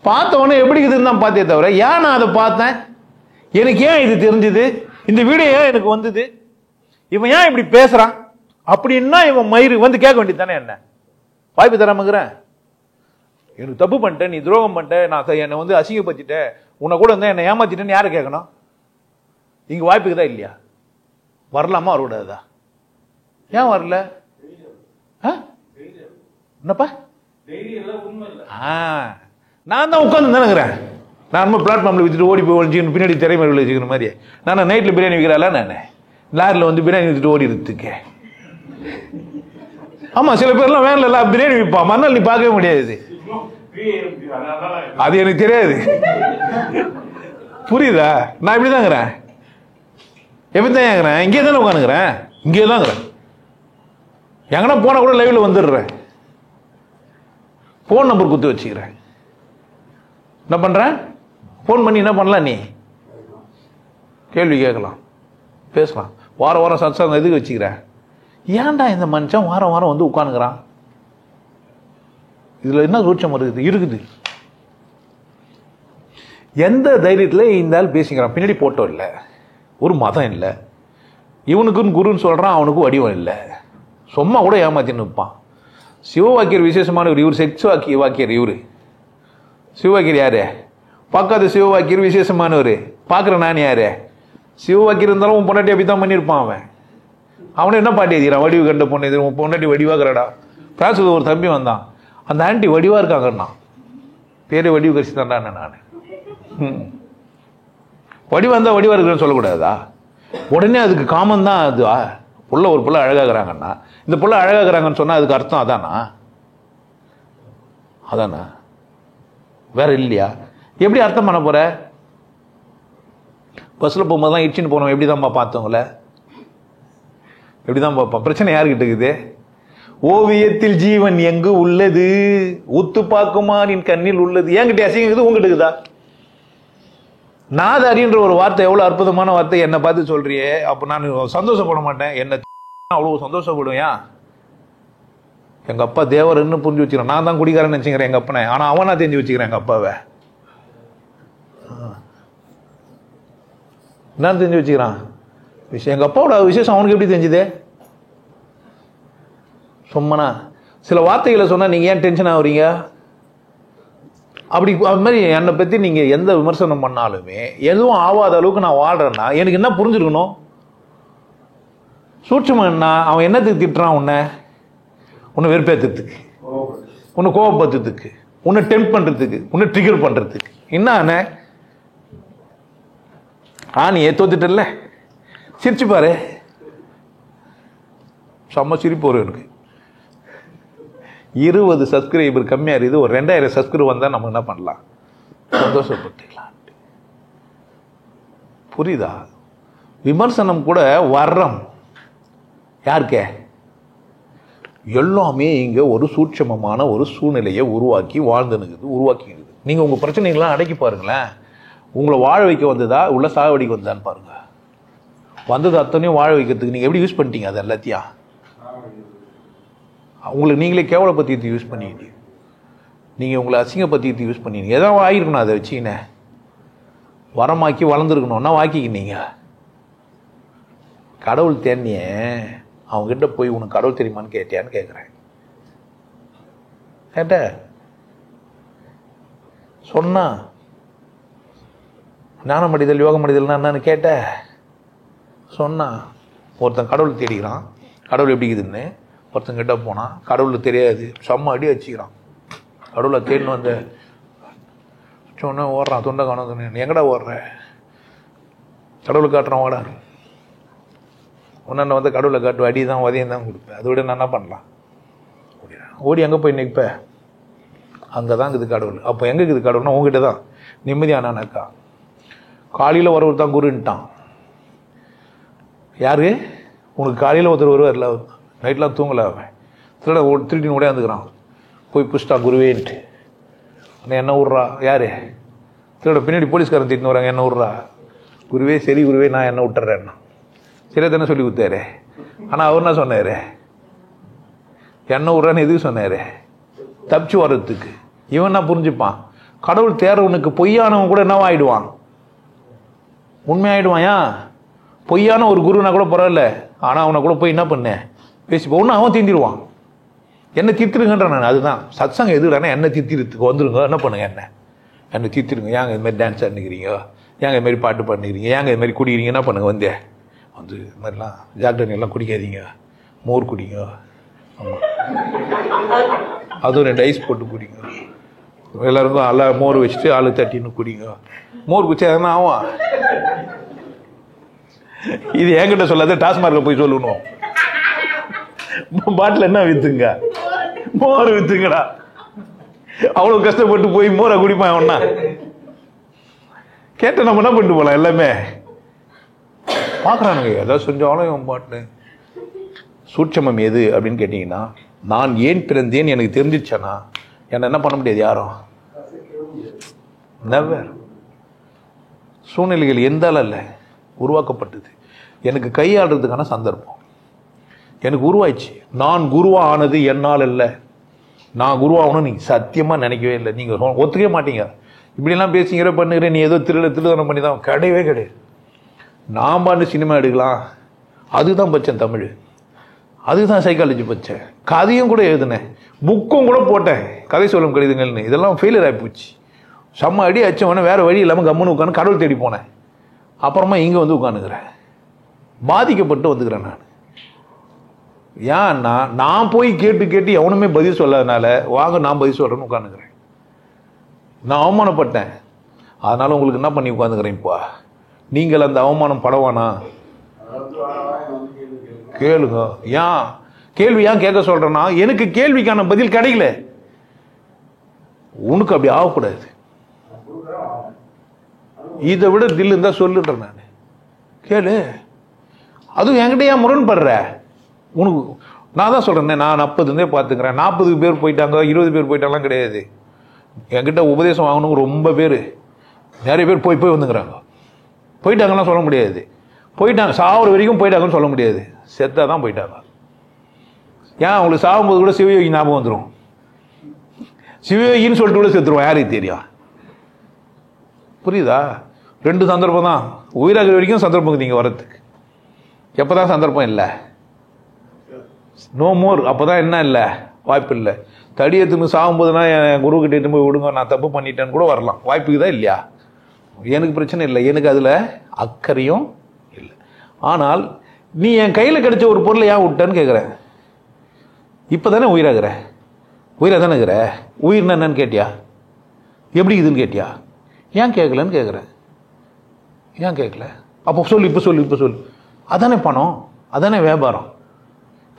பார்த்த உடனே எப்படி இருக்குதுன்னு தான் பார்த்தே தவிர ஏன் நான் அதை பார்த்தேன், எனக்கு ஏன் இது தெரிஞ்சது, இந்த வீடியோ ஏன் எனக்கு வந்தது, இவன் ஏன் இப்படி பேசுறான் அப்படின்னா இவன் மயிறு வந்து கேட்க வேண்டியது தானே. என்ன வாய்ப்பு தராமங்கிறேன்? எனக்கு தப்பு பண்ணிட்டேன், நீ துரோகம் பண்ணிட்ட, நான் என்னை வந்து அசிங்கப்படுத்திட்டேன், உன்னை கூட இருந்தா என்னை ஏமாத்திட்டேன்னு யாரை கேட்கணும்? இங்க வாய்ப்புக்கு தான் இல்லையா? வரலாமா வரக்கூடாதா? ஏன் வரல? என்னப்பா நான் தான் உட்காந்து தானேங்கிறேன். நான் பிளாட்ஃபார்ம்ல வச்சுட்டு ஓடி போய் ஒழிச்சு பின்னாடி திரைமறைவில் வச்சுக்கிற மாதிரி. நான் நைட்ல பிரியாணி விற்கிறாளா? நான் லாரில வந்து பிரியாணி வச்சுட்டு ஓடி இருக்கேன். ஆமா, சில பேர்லாம் வேன்ல எல்லாம் பிரியாணி விற்பான், மறுநாள் நீ பார்க்கவே முடியாது. அது எனக்கு தெரியாது. புரியுதா? நான் இப்படிதாங்கிறேன், எப்படிதான் ஏங்கிறேன், இங்கே தானே உட்காந்துக்கிறேன், இங்கே தாங்கிறேன். எங்கன்னா போனா கூட லைவ்ல வந்துடுறேன், போன் நம்பர் குத்து வச்சுக்கிறேன். என்ன பண்றேன்? போன் பண்ணி என்ன பண்ணலாம், நீ கேள்வி கேட்கலாம், பேசலாம். வாரம் வாரம் சத்சங்கம் எதுக்கு வச்சுக்கிறேன்? ஏன்டா இந்த மனுஷன் வாரம் வாரம் வந்து உட்காந்துக்கிறான்? இதுல என்ன சூட்சம் இருக்குது? எந்த தைரியத்தில் இந்த ஆள் பேசிக்கிறான்? பின்னாடி போட்டோ இல்லை, ஒரு மதம் இல்லை, இவனுக்குன்னு குருன்னு சொல்றான், அவனுக்கும் வடிவம் இல்லை, சும்மா கூட ஏமாத்தின்னு நிற்பான். சிவவாக்கியர் விசேஷமானவர், இவர் செக்ஸ் வாக்கியர். இவரு சிவவாக்கியர் யாரு? பார்க்காத சிவவாக்கியர் விசேஷமானவர். பார்க்குற நான் யாரு? சிவவாக்கியர் இருந்தாலும் உன் பொண்டாட்டி அப்படி தான் பண்ணியிருப்பான். அவனை என்ன பாட்டி எழுதிறான்? வடிவு கண்ட பொண்ணு இது உன் பொண்டாட்டி வடிவாக்குறடா. பேசுறது ஒரு தம்பி வந்தான், அந்த ஆண்டி வடிவா இருக்காங்கண்ணா, பேரு வடிவு கரிசி தான்டா. நான் வடிவா இருந்தா வடிவா இருக்கிறேன்னு சொல்லக்கூடாதா? உடனே அதுக்கு காமன் தான். அது புள்ள ஒரு புள்ள அழகாகிறாங்கன்னா, இந்த புள்ள அழகாகிறாங்கன்னு சொன்னா அதுக்கு அர்த்தம் அதானா? வேற இல்லையா? எப்படி அர்த்தம் பண்ண போற? பஸ்ல போகும்போதுலாம் இடிச்சுன்னு போனோம், எப்படிதான்ப்பா பார்த்தவங்கள? எப்படிதான் பார்ப்பான்? பிரச்சனை யாருக்கிட்ட இருக்குது? ஓவியத்தில் ஜீவன் எங்கு உள்ளது, உத்து பார்க்குமானின் கண்ணில் உள்ளது. என்கிட்ட அசிங்குது, உங்ககிட்ட இருக்குதா? நாதாரின்ற ஒரு வார்த்தை எவ்வளவு அற்புதமான வார்த்தை. என்னை பார்த்து சொல்றியே, அப்ப நான் சந்தோஷப்பட மாட்டேன்? என்ன அவ்வளவு சந்தோஷப்படுவேன்? எங்க அப்பா தேவர்னு புரிஞ்சு வச்சுக்கிறேன். நான் தான் குடிக்காரன்னு நினைச்சுக்கிறேன் எங்க அப்பனை, ஆனா அவனா தெரிஞ்சு வச்சுக்கிறேன் எங்க அப்பாவை. என்ன தெரிஞ்சு வச்சுக்கிறான் விஷயம்? எங்க அப்பாவோட விசேஷம் அவனுக்கு எப்படி தெரிஞ்சுது? சும்மனா சில வார்த்தைகளை சொன்னா நீங்க ஏன் டென்ஷன் ஆகுறீங்க? அப்படி அது மாதிரி என்னை பத்தி நீங்க எந்த விமர்சனம் பண்ணாலுமே எதுவும் ஆகாத அளவுக்கு நான் வாழ்றேன்னா எனக்கு என்ன புரிஞ்சிருக்கணும்? சூட்சம் என்ன? அவன் என்னத்துக்கு திட்டுறான்? உன்னை வெறுப்பேத்துறதுக்கு, உன்னை கோபப்படுத்துறதுக்கு, உன்னை டெம்ப் பண்றதுக்கு, உன்னை ட்ரிகர் பண்றதுக்கு. என்ன நீ தோத்துட்டல, சிரிச்சு பாரு. செம்ம சிரிப்பு வரும் எனக்கு. 20 சப்ஸ்கிரைபர் கம்மியா இருக்குது, ஒரு 2000 சப்ஸ்கிரைபர் வந்தா நம்ம என்ன பண்ணலாம்? சந்தோஷப்பட்டுக்கலாம். புரியுதா? விமர்சனம் கூட வர்றம் யாருக்கே? எல்லாமே இங்க ஒரு சூட்சமமான ஒரு சூழ்நிலையை உருவாக்கிக்குது. நீங்க உங்க பிரச்சனைகள்லாம் அடக்கி பாருங்களேன். உங்களை வாழ வைக்க வந்ததா உள்ள சாகடிக்க வந்ததான்னு பாருங்க. வந்தது அத்தனையும் வாழ வைக்கிறதுக்கு நீங்க எப்படி யூஸ் பண்ணிட்டீங்க? அது எல்லாத்தையும் உங்களுக்கு நீங்களே கேவலப்படுத்தி யூஸ் பண்ணிக்கிட்டீங்க. நீங்க உங்களை அசிங்கப்படுத்தி யூஸ் பண்ணிட்டீங்க. எதாவது ஆகிருக்கணும், அதை வச்சுக்கினே வரமாக்கி வளர்ந்துருக்கணும்னா வாக்கிக்கினீங்க. கடவுள் தேர்னிய அவங்ககிட்ட போய் உனக்கு கடவுள் தெரியுமான்னு கேட்டியான்னு கேட்குறேன். கேட்ட சொன்னா ஞான மடிதல் யோக மடிதல்னா என்னன்னு கேட்ட சொன்னா. ஒருத்தன் கடவுள் தேடிக்கிறான், கடவுள் எப்படி இருக்குதுன்னு ஒருத்தன் கிட்ட போனான், கடவுளுக்கு தெரியாது, செம்ம அடி வச்சுக்கிறான். கடவுளை தேடின்னு வந்து சொன்ன ஓடுறான், தொண்டை காணும். எங்கடா ஓடுற? கடவுளை காட்டுறான், ஓட ஒன்னு வந்து கடவுளை காட்டு, அடி தான் உதயம் தான் கொடுப்பேன். அதை விட நான் என்ன பண்ணலாம்? ஓடி அங்கே போய் நிற்ப, அங்கே தான் இருக்குது கடவுள். அப்போ எங்கே இருக்குது கடவுள்னா உங்ககிட்ட தான். நிம்மதியானாக்கா காலையில் ஒருவர் தான் குருன்ட்டான். யாரு? உனக்கு காலையில் ஒருத்தர் வருவார்ல, நைட்லாம் தூங்கல, அவன் திருடின்னு ஓடியாந்துக்கிறான். போய் புஷ்டா குருவேன்ட்டு என்ன விட்றா? யாரு? திருட பின்னாடி போலீஸ்காரன் திட்டின்னு வராங்க, என்ன விட்றா? குருவே சரி குருவே நான் என்ன விட்டுறேன்னா சரியா தானே சொல்லி கொடுத்தாரு. ஆனால் அவர் என்ன சொன்னார்? என்ன விட்றான்னு எதுக்கு சொன்னார்? தப்பிச்சு வர்றதுக்கு. இவன் என்ன புரிஞ்சுப்பான்? கடவுள் தேர்றவனுக்கு பொய்யானவன் கூட என்னவா ஆயிடுவான்? உண்மையாயிடுவான். ஏன்? பொய்யான ஒரு குருனா கூட பரவாயில்ல, ஆனால் அவனை கூட போய் என்ன பண்ண பேசிப்போ ஒன்று அவன் தீந்திடுவான். என்ன தீர்த்திருங்கன்ற நான். அதுதான் சத்சங்கம் எதுக்குறானா என்ன தீர்த்திருக்கு வந்துருங்க, என்ன பண்ணுங்க, என்ன தீர்த்திருங்க. ஏங்க இது மாதிரி டான்ஸ் ஆடிக்கிறீங்க, ஏங்க இது மாதிரி பாட்டு பாடிக்கிறீங்க, ஏங்க இது மாதிரி குடிக்கிறீங்க, என்ன பண்ணுங்க வந்து இது மாதிரிலாம் ஜாக்டர்லாம் குடிக்காதீங்க, மோர் குடிங்க, ஆமாம் அதுவும் 2 ஐஸ் போட்டு குடிங்க, எல்லாருக்கும் நல்லா மோர் வச்சுட்டு ஆளு தட்டின்னு குடிங்க. மோர் குடிச்சா எதனா ஆகும்? இது என்கிட்ட சொல்லாத, டாஸ்மார்க்கில் போய் சொல்லணும். பாட்டில் என்ன வித்துங்க? மோர் வித்துங்கடா. அவ்வளவு கஷ்டப்பட்டு போய் மோரை குடிப்பான் ஒன்னா கேட்ட நம்ம என்ன பண்ணிட்டு போலாம்? எல்லாமே பாக்குறானுங்க. ஏதாவது செஞ்சாலும் என் பாட்டு. சூட்சமம் எது அப்படின்னு கேட்டீங்கன்னா, நான் ஏன் பிறந்தேன் எனக்கு தெரிஞ்சிச்சேன்னா என்ன பண்ண முடியாது யாரும். நெவர். சூழ்நிலைகள் எந்த அல்ல உருவாக்கப்பட்டது. எனக்கு கையாடுறதுக்கான சந்தர்ப்பம் எனக்கு உருவாயிடுச்சு. நான் குருவா ஆனது என்னால் இல்லை. நான் குருவாகணும் நீங்க சத்தியமா நினைக்கவே இல்லை. நீங்க ஒத்துக்கவே மாட்டீங்க. இப்படிலாம் பேசிக்கிற பண்ணுகிற நீ ஏதோ திருடனம் பண்ணி தான். கிடையவே கிடையாது. நான் பாட்டு சினிமா எடுக்கலாம், அதுதான் பச்சேன் தமிழ், அதுதான் சைக்காலஜி பச்சேன். கதையும் கூட எழுதுனேன், புக்கும் கூட போட்டேன், கதை சொல்லும் கடிதங்கள்னு. இதெல்லாம் ஃபெயிலியர் ஆகி போச்சு. செம்ம அடி அச்சவன வேற வழி இல்லாமல் கம்முன்னு உட்காந்து கடவுள் தேடி போனேன். அப்புறமா இங்கே வந்து உட்காந்துக்கிறேன். பாதிக்கப்பட்டு வந்துக்கிறேன் நான். ஏன்னா நான் போய் கேட்டு கேட்டு எவனுமே பதில் சொல்லாதனால வாங்க நான் பதில் சொல்றேன்னு உட்காந்துக்கிறேன். நான் அவமானப்பட்டேன், அதனால உங்களுக்கு என்ன பண்ணி உட்காந்துக்கிறேன். இப்போ நீங்கள் அந்த அவமானம் படவானா கேளுங்க. ஏன் கேள்வி ஏன் கேட்க சொல்றேன்னா, எனக்கு கேள்விக்கான பதில் கிடைக்கல. உனக்கு அப்படி ஆகக்கூடாது. இதை விட தில் இருந்தா சொல்லுன்றேன் நான். கேளு. அதுவும் என்கிட்ட ஏன் முரண்படுற? உனக்கு நான் தான் சொல்றேன், நான் 40 பார்த்துக்கிறேன். 40 பேர் போயிட்டாங்க, 20 பேர் போயிட்டாங்கலாம் கிடையாது. என்கிட்ட உபதேசம் வாங்கணும் ரொம்ப பேர், நிறைய பேர் போய் வந்துக்கிறாங்க. போயிட்டாங்கலாம் சொல்ல முடியாது. போயிட்டாங்க சாவர வரைக்கும் போயிட்டாங்கன்னு சொல்ல முடியாது. செத்தா தான் போயிட்டாங்க. ஏன் அவங்களுக்கு சாகும்போது கூட சிவயோகி ஞாபகம் வந்துடும். சிவயோகின்னு சொல்லிட்டு கூட செத்துருவோம், யாருக்கு தெரியும்? புரியுதா? 2 சந்தர்ப்பம் தான். உயிராகிற வரைக்கும் சந்தர்ப்பம் நீங்க வரத்துக்கு. எப்பதான் சந்தர்ப்பம் இல்லை? No more. அப்பதான் என்ன இல்லை? வாய்ப்பு இல்லை. தடியத்துக்கு சாகும்போதுனா என் குரு கிட்ட போய் விடுங்க, நான் தப்பு பண்ணிட்டேன்னு கூட வரலாம். வாய்ப்புக்கு தான் இல்லையா? எனக்கு பிரச்சனை இல்லை, எனக்கு அதுல அக்கறையும் இல்லை. ஆனால் நீ என் கையில கிடைச்ச ஒரு பொருளை ஏன் விட்டேன்னு கேட்குறேன். இப்பதானே உயிராகிற, உயிரா தானே இருக்கிற. உயிர்னா என்னன்னு கேட்டியா? எப்படி இதுன்னு கேட்டியா? ஏன் கேட்கலன்னு கேட்குறேன். ஏன் கேட்கல? அப்போ சொல்லு, இப்போ சொல்லு, இப்போ சொல்லு. அதானே பணம், அதானே வியாபாரம்.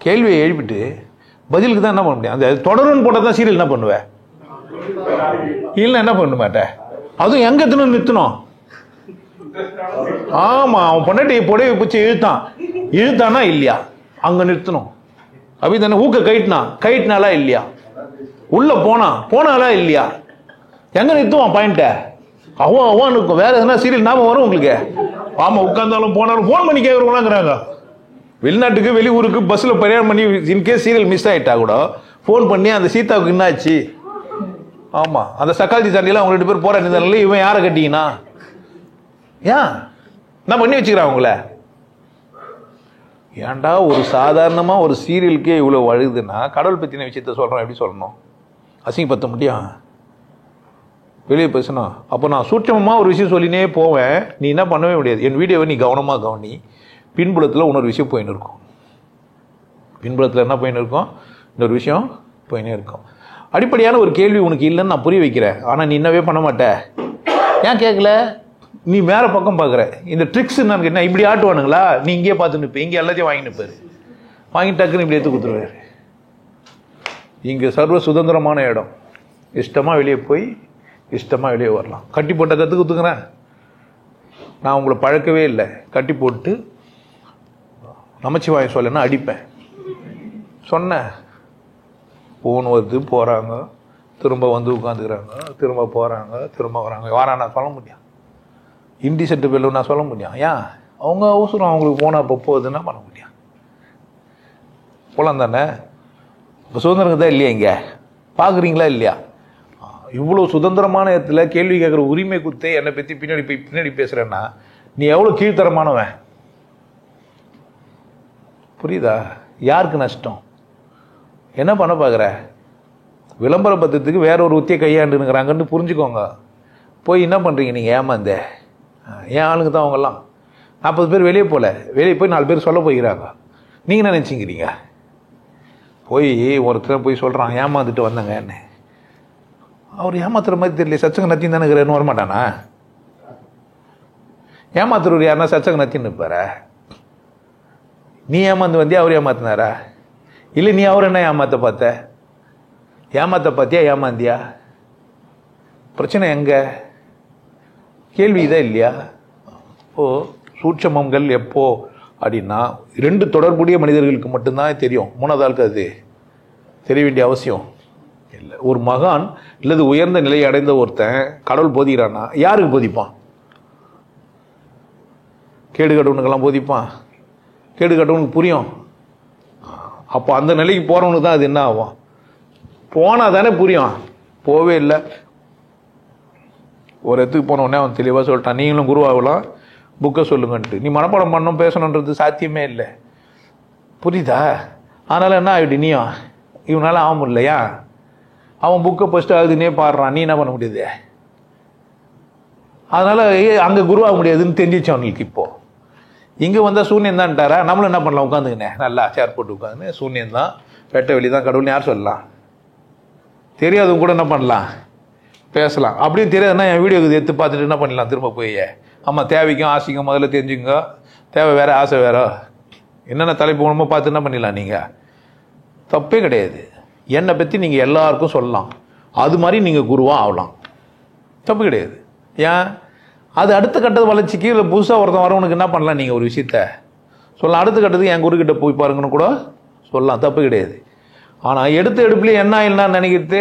கேள்வியை எழுப்பிட்டு பதிலுக்கு தான் என்ன பண்ண முடியும்? அந்த தொடருன்னு போட்டால் தான் சீரியல் என்ன பண்ணுவேன், இல்லை என்ன பண்ண மாட்டேன். அதுவும் எங்க எத்தனும் நிறுத்தணும். ஆமா, அவன் பொண்டாட்டி புடவை பிடிச்சி இழுத்தானா இல்லையா? அங்க நிறுத்தணும். அப்படி தானே. ஊக்க கைட்டினாலா இல்லையா? உள்ள போனாலா இல்லையா? எங்க நிறுத்துவான் பாயிண்ட? அவன் இருக்கும். வேற எதனா சீரியல் ஞாபகம் வரும் உங்களுக்கு? ஆமா, உட்கார்ந்தாலும் போனாலும் போன் பண்ணி கேட்கறவங்களாங்கிறாங்க. வெளிநாட்டுக்கு வெளியூருக்கு பஸ்ல பிரயாணம் பண்ணி இன்கேஸ் சீரியல் மிஸ் ஆயிட்டா கூட போன் பண்ணி அந்த சீதாவுக்கு என்னாச்சு, ஆமா அந்த சக்காலஜி சண்டையில அவங்க 2 பேர் போராடி இவன் யாரை கட்டிக்கினா ஏன் நான் பண்ணி வச்சுக்கிறான் உங்களை. ஏன்டா ஒரு சாதாரணமா ஒரு சீரியலுக்கே இவ்வளவு அழுகுதுன்னா கடவுள் பத்தின விஷயத்த சொல்றோம், எப்படி சொல்லணும்? அசிங்கப்படுத்த முடியும்? வெளியே பேசணும். அப்போ நான் சூட்சமா ஒரு விஷயம் சொல்லினே போவேன், நீ என்ன பண்ணவே முடியாது. என் வீடியோவை நீ கவனமா கவனி. பின்புலத்தில் இன்னொரு விஷயம் போயின்னு இருக்கும். பின்புலத்தில் என்ன போயின்னு இருக்கும்? இன்னொரு விஷயம் போயினே இருக்கும். அடிப்படையான ஒரு கேள்வி உனக்கு இல்லைன்னு நான் புரிய வைக்கிறேன், ஆனால் நீ என்னவே பண்ண மாட்டேன். ஏன் கேட்கல? நீ வேற பக்கம் பார்க்குற. இந்த ட்ரிக்ஸ் என்னன்னு கேட்டா, இப்படி ஆட்டுவானுங்களா? நீ இங்கேயே பார்த்து நிற்ப, இங்கே எல்லாத்தையும் வாங்கி நிற்பாரு. வாங்கி டக்குன்னு இப்படி எடுத்து கொடுத்துருவாரு. இங்கே சர்வ சுதந்திரமான இடம். இஷ்டமாக வெளியே போய் இஷ்டமாக வெளியே வரலாம். கட்டி போட்ட கற்றுக் கொடுத்துக்கிறேன். நான் உங்களை பழக்கவே இல்லை. கட்டி போட்டு நமச்சிவாயம் சொல்லன்னா அடிப்பேன். சொன்னேன். போன் வருது, போகிறாங்க, திரும்ப வந்து உட்காந்துக்கிறாங்க, திரும்ப போகிறாங்க, திரும்ப வராங்க. நான் சொல்ல முடியும்? இன்டிசென்ட் பெல்லு நான் சொல்ல முடியும்? ஏன்? அவங்க அவசரம், அவங்களுக்கு போனால் அப்போ போகுதுன்னா பண்ண முடியும். போலாம் தானே. இப்போ சுதந்திரம் தான் இல்லையா? இங்கே பார்க்குறீங்களா இல்லையா? இவ்வளோ சுதந்திரமான இடத்துல கேள்வி கேட்குற உரிமை கொடுத்தே என்னை பற்றி பின்னாடி பேசுகிறேன்னா நீ எவ்வளோ கீழ்த்தரமானவன்? புரியுதா? யாருக்கு நஷ்டம்? என்ன பண்ண பார்க்குற? விளம்பர பத்திரத்துக்கு வேற ஒரு உத்தியை கையாண்டுங்கிறாங்கன்னு புரிஞ்சுக்கோங்க. போய் என்ன பண்ணுறீங்க நீங்கள்? ஏமாந்த ஏன் ஆளுங்க தான் அவங்கெல்லாம். 40 பேர் வெளியே போய் 4 பேர் சொல்ல போய்கிறாங்க. நீங்கள் என்ன நினச்சிக்கிறீங்க? போய் ஒருத்தர் போய் சொல்கிறான் ஏமாந்துட்டு வந்தாங்க என்ன. அவர் ஏமாத்துற மாதிரி தெரியல. சச்சங்க நத்தின்னு தானே இருக்கிறேன்னு வரமாட்டானா? ஏமாத்துறவர் யாருன்னா சச்சங்க நத்தின்னு இருப்பார? நீ ஏமாந்து வந்தியா அவர் ஏமாத்தினாரா? இல்லை நீ அவர் என்ன ஏமாத்த பார்த்த? ஏமாத்த பார்த்தியா ஏமாந்தியா? பிரச்சனை எங்க? கேள்வி இதே இல்லையா? ஓ சூட்சமங்கள் எப்போ அப்படின்னா 2 தொடர்புடைய மனிதர்களுக்கு மட்டும்தான் தெரியும். 3வது ஆளுக்கு அது தெரிய வேண்டிய அவசியம் இல்லை. ஒரு மகான் இல்லது உயர்ந்த நிலையை அடைந்த ஒருத்தன் கடவுள் போதிக்கிறான்னா யாருக்கு போதிப்பான்? கேடு கட்டவனுக்கெல்லாம் போதிப்பான்? கேடு கட்டவனுக்கு புரியும். அப்போ அந்த நிலைக்கு போறவனுக்கு தான் அது என்ன ஆகும்? போனா தானே புரியும். போவே இல்லை. ஒரு இடத்துக்கு போனோடனே அவன் தெளிவாக சொல்லிட்டான், நீங்களும் குருவாகலாம், புக்கை சொல்லுங்கன்ட்டு. நீ மனப்பாடம் பண்ணணும் பேசணுன்றது சாத்தியமே இல்லை. புரியுதா? அதனால என்ன ஆகிடு, நீயும் இவனால ஆக முடியலையா? அவன் புக்கை ஃபஸ்ட்டு அதுனே பாடுறான், நீ என்ன பண்ண முடியுது? அதனால அங்கே குருவாக முடியாதுன்னு தெரிஞ்சிச்சு அவனுக்கு. இப்போ இங்கே வந்தால் சூன்யம் தான்ட்டாரா? நம்மளும் என்ன பண்ணலாம்? உட்காந்துக்கினேன் நல்லா சேர் போட்டு உட்காந்து சூன்யம் தான், வெட்ட வெளி தான் கடவுள்னு யார் சொல்லலாம்? தெரியாதவங்க கூட என்ன பண்ணலாம்? பேசலாம். அப்படியும் தெரியாதுன்னா என் வீடியோக்கு எடுத்து பார்த்துட்டு என்ன பண்ணலாம்? திரும்ப போய் ஆமாம் தேவைக்கும் ஆசைக்கும் முதல்ல தெரிஞ்சுங்க. தேவை வேற ஆசை வேற, என்னென்ன தலைப்பு வேணுமோ பார்த்து என்ன பண்ணிடலாம். நீங்கள் தப்பே கிடையாது. என்னை பற்றி நீங்கள் எல்லாருக்கும் சொல்லலாம். அது மாதிரி நீங்கள் குருவாக ஆகலாம். தப்பு கிடையாது. ஏன்? அது அடுத்த கட்டத்து வளர்ச்சிக்கு இல்லை புதுசாக ஒருத்தன் வரவனுக்கு என்ன பண்ணலாம்? நீங்கள் ஒரு விஷயத்த சொல்லலாம். அடுத்த கட்டத்துக்கு என் குருக்கிட்ட போய் பாருங்கன்னு கூட சொல்லலாம். தப்பு கிடையாது. ஆனால் எடுத்த எடுப்புலேயே என்ன இல்லைன்னு நினைக்கிறது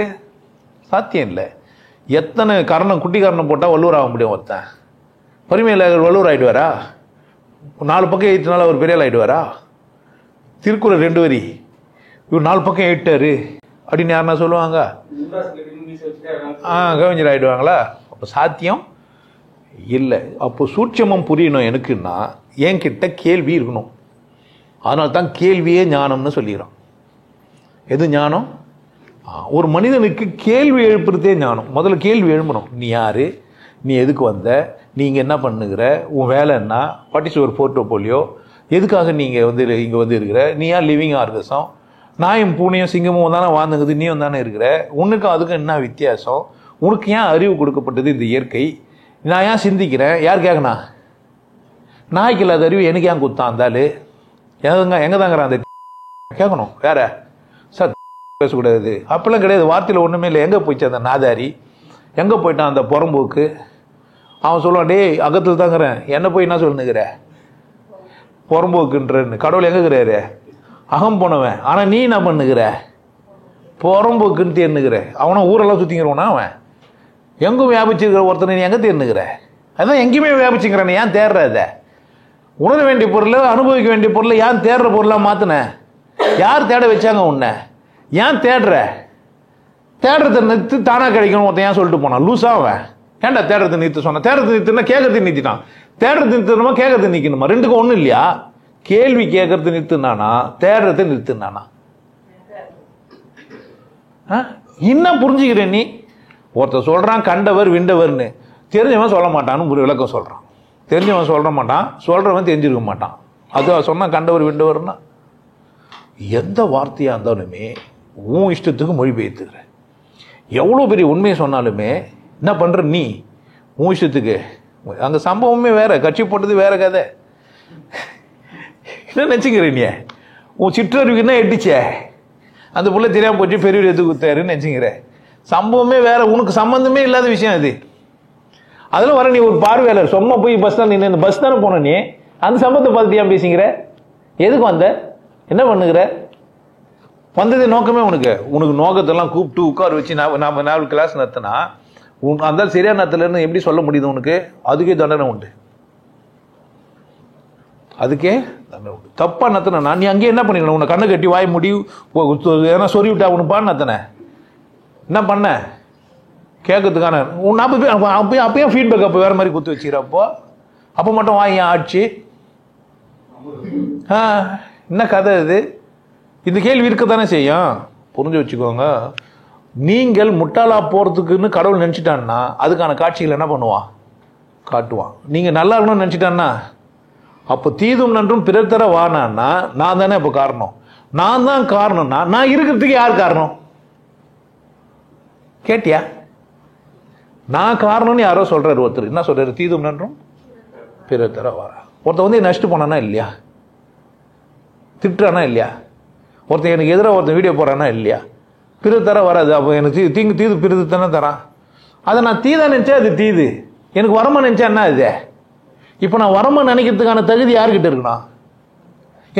சாத்தியம் இல்லை. எத்தனை காரணம் குட்டி காரணம் போட்டால் வள்ளுவர் ஆக முடியும்? ஒருத்தன் பரிமையில் வள்ளுவர் ஆகிடுவாரா? 4 பக்கம் எழுத்துனால அவர் பெரிய ஆள் ஆகிடுவாரா? திருக்குறள் 2 வரி இவர் 4 பக்கம் எழுட்டாரு அப்படின்னு யாருன்னா சொல்லுவாங்க? கவிஞர் ஆகிடுவாங்களா? அப்போ சாத்தியம் இல்லை. அப்போ சூட்சமம் புரியணும் எனக்குன்னா என்கிட்ட கேள்வி இருக்கணும். அதனால தான் கேள்வியே ஞானம்னு சொல்லிடுறான். எது ஞானம்? ஒரு மனிதனுக்கு கேள்வி எழுப்புறதே ஞானம். முதல்ல கேள்வி எழுப்பணும். நீ யாரு? நீ எதுக்கு வந்த? நீங்கள் என்ன பண்ணுகிற? உன் வேலை என்ன? What is your portfolio? எதுக்காக நீங்கள் இங்கே வந்து இருக்கிற? நீ ஏன் லிவிங் ஆர்கசம்? நாயும் பூனையும் சிங்கமும் தானே வாழ்ந்துங்குது, நீயும் தானே இருக்கிற. உனக்கும் அதுக்கும் என்ன வித்தியாசம்? உனக்கு ஏன் அறிவு கொடுக்கப்பட்டது இந்த இயற்கை? நான் ஏன் சிந்திக்கிறேன்? யார் கேட்கணா? நாய்க்கு இல்லாத அறிவு எனக்கு ஏன் குத்தான்? இருந்தாலும் எங்கே தாங்கிறான் அந்த கேட்கணும். வேற சார் பேசக்கூடாது அப்பெல்லாம் கிடையாது. வார்த்தையில் ஒன்றுமே இல்லை. எங்கே போயிடுச்சு அந்த நாதாரி? எங்கே போயிட்டான் அந்த புறம்போக்கு? அவன் சொல்லுவான், டேய் அகத்தில் தாங்கிறேன், என்ன போய் என்ன சொல்லுங்கிற புறம்போக்குன்றன்னு. கடவுள் எங்கே இருக்கிறாரு? அகம் போனவன். ஆனால் நீ என்ன பண்ணுகிற? புறம்போக்குன்னு தேர்னுகிற. அவனை ஊரெல்லாம் சுற்றிங்கிறவனா? அவன் எங்கும் வியாபிச்சிருக்கிற ஒருத்தனை நீ எங்கே தேர்னுகிற? அதான் எங்கேயுமே வியாபிச்சுங்கிறானே. ஏன் தேடுற? அதை உணர வேண்டிய பொருளை, அனுபவிக்க வேண்டிய பொருளை ஏன் தேடுற பொருளாக மாற்றின? யார் தேட வச்சாங்க உன்னை? ஏன் தேடுற? தேடுறதை நிறுத்து, தானாக கிடைக்கணும் ஒருத்தன் ஏன் சொல்லிட்டு போனான்? லூஸாக அவன். ஏன்டா தேடுறதை நிறுத்த சொன்ன? தேடுறது நிறுத்துனா கேட்கறது நிறுத்திட்டான். தேடுறது நிறுத்தணுமா கேட்கறது நிற்கணுமா? ரெண்டுக்கும் ஒன்றும் இல்லையா? கேள்வி கேட்கறது நிறுத்துனானா தேடுறதை நிறுத்துனானா? இன்னும் புரிஞ்சுக்கிறேன். நீ ஒருத்தர் சொல்றான் கண்டவர் விண்டவர்னு, தெரிஞ்சவன் சொல்ல மாட்டான்னு ஒரு விளக்கம் சொல்றான். தெரிஞ்சவன் சொல்ல மாட்டான், சொல்றவன் தெரிஞ்சிருக்க மாட்டான். அது சொன்னா கண்டவர் விண்டவர்னா எந்த வார்த்தையா இருந்தாலுமே உன் இஷ்டத்துக்கு மொழிபெயர்த்துக்கிற. எவ்வளோ பெரிய உண்மையை சொன்னாலுமே என்ன பண்ற நீ? உன் இஷ்டத்துக்கு. அந்த சம்பவமே வேற, கட்சி போட்டது வேற கதை. என்ன நினச்சிக்கிற நீ? உன் சிற்றறிவுக்கு என்ன எட்டிச்சே? அந்த புள்ள தெரியாமல் போச்சு, பெரியவர் எது குத்தாருன்னு நினச்சிக்கிற. சம்பவமே வேற, உனக்கு சம்பந்தமே இல்லாத விஷயம் அது. அதில் வர நீ ஒரு பார்வையாளர், சும்மா போய் பஸ் தான் நின்று பஸ் தானே போன நீ, அந்த சம்பவத்தை பார்த்துட்டு ஏன் பேசிக்கிற? எதுக்கு வந்த? என்ன பண்ணுகிற? வந்தது நோக்கமே உனக்கு நோக்கத்தெல்லாம் கூப்பிட்டு உட்கார வச்சு நாம 4 கிளாஸ் நடத்தினா அந்த சரியான நேரத்துலன்னு எப்படி சொல்ல முடியுது உனக்கு? அதுக்கே தண்டனை உண்டு. அதுக்கே தண்டனை உண்டு. தப்பா நத்தனா நீ அங்கேயே என்ன பண்ணிக்கணும்? உன்னை கண்ணை கட்டி வாய் முடி ஏன்னா சொறி விட்டா உனப்பான்னு நத்தன என்ன பண்ண? கேட்கறதுக்கான 40 பேர் அப்பயும் ஃபீட்பேக் அப்போ வேற மாதிரி குத்து வச்சுக்கிறப்போ அப்போ மட்டும் வாங்கி ஆட்சி. என்ன கதை இது? இந்த கேள்வி இருக்கத்தானே செய்யும். புரிஞ்சு வச்சுக்கோங்க. நீங்கள் முட்டாளா போறதுக்குன்னு கடவுள் நினைச்சிட்டான்னா அதுக்கான காட்சிகள் என்ன பண்ணுவான்? காட்டுவான். நீங்க நல்லா இருக்கணும்னு நினைச்சிட்டான்னா அப்போ தீதும் நன்றும் பிறர் தர வானான்னா நான் தானே அப்போ காரணம். நான் தான் காரணம்னா நான் இருக்கிறதுக்கு யார் காரணம்? கேட்டியா? நான் காரணம்னு யாரோ சொல்றாரு. ஒருத்தர் என்ன சொல்றாரு? தீதும் நன்றும் பிறர் தர வாரா. ஒருத்தர் நஷ்டு போனானா இல்லையா? திட்டுறானா இல்லையா? ஒருத்தன் எனக்கு எதிராக ஒருத்தன் வீடியோ போடுறானா இல்லையா? பிறகு தர வராது. அப்போ எனக்கு தீது பிறகு தானே தரான். அதை நான் தீதா நினச்சா அது தீது, எனக்கு வரமா நினச்சா என்ன இது? இப்போ நான் வரமா நினைக்கிறதுக்கான தகுதி யார்கிட்ட இருக்கணும்?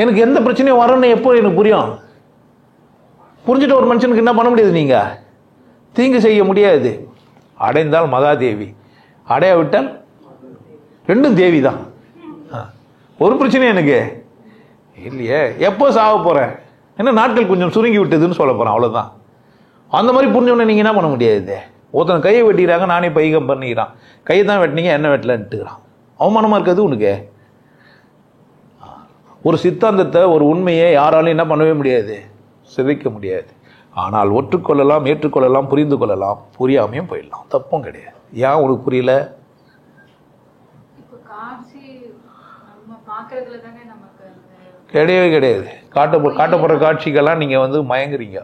எனக்கு எந்த பிரச்சனையும் வரணும்னு எப்போ எனக்கு புரியும்? புரிஞ்சுட்டு ஒரு மனுஷனுக்கு என்ன பண்ண முடியாது? நீங்கள் தீங்கு செய்ய முடியாது. அடைந்தால் மகாதேவி, அடையாவிட்டால் ரெண்டும் தேவி தான். ஒரு பிரச்சனையும் எனக்கு இல்லையே. எப்போ சாக போகிறேன், என்ன நாட்கள் கொஞ்சம் சுருங்கி விட்டதுன்னு சொல்ல போகிறேன், அவ்வளோதான். அந்த மாதிரி புரிஞ்சவொடனே நீங்கள் என்ன பண்ண முடியாது? ஒருத்தன் கையை வெட்டிக்கிறாங்க, நானே பைகம் பண்ணிக்கிறான். கையை தான் வெட்டினீங்க, என்ன வெட்டலன்ட்டுக்கிறான். அவமானமாக இருக்கிறது உனக்கு. ஒரு சித்தாந்தத்தை, ஒரு உண்மையை யாராலும் என்ன பண்ணவே முடியாது, சிதைக்க முடியாது. ஆனால் ஒற்றுக்கொள்ளலாம், ஏற்றுக்கொள்ளலாம், புரிந்து கொள்ளலாம், புரியாமையும் போயிடலாம், தப்பும் கிடையாது. ஏன் உனக்கு புரியல? கிடையவே கிடையாது. காட்டப்படுற காட்சிகள்லாம் நீங்கள் மயங்குறீங்க.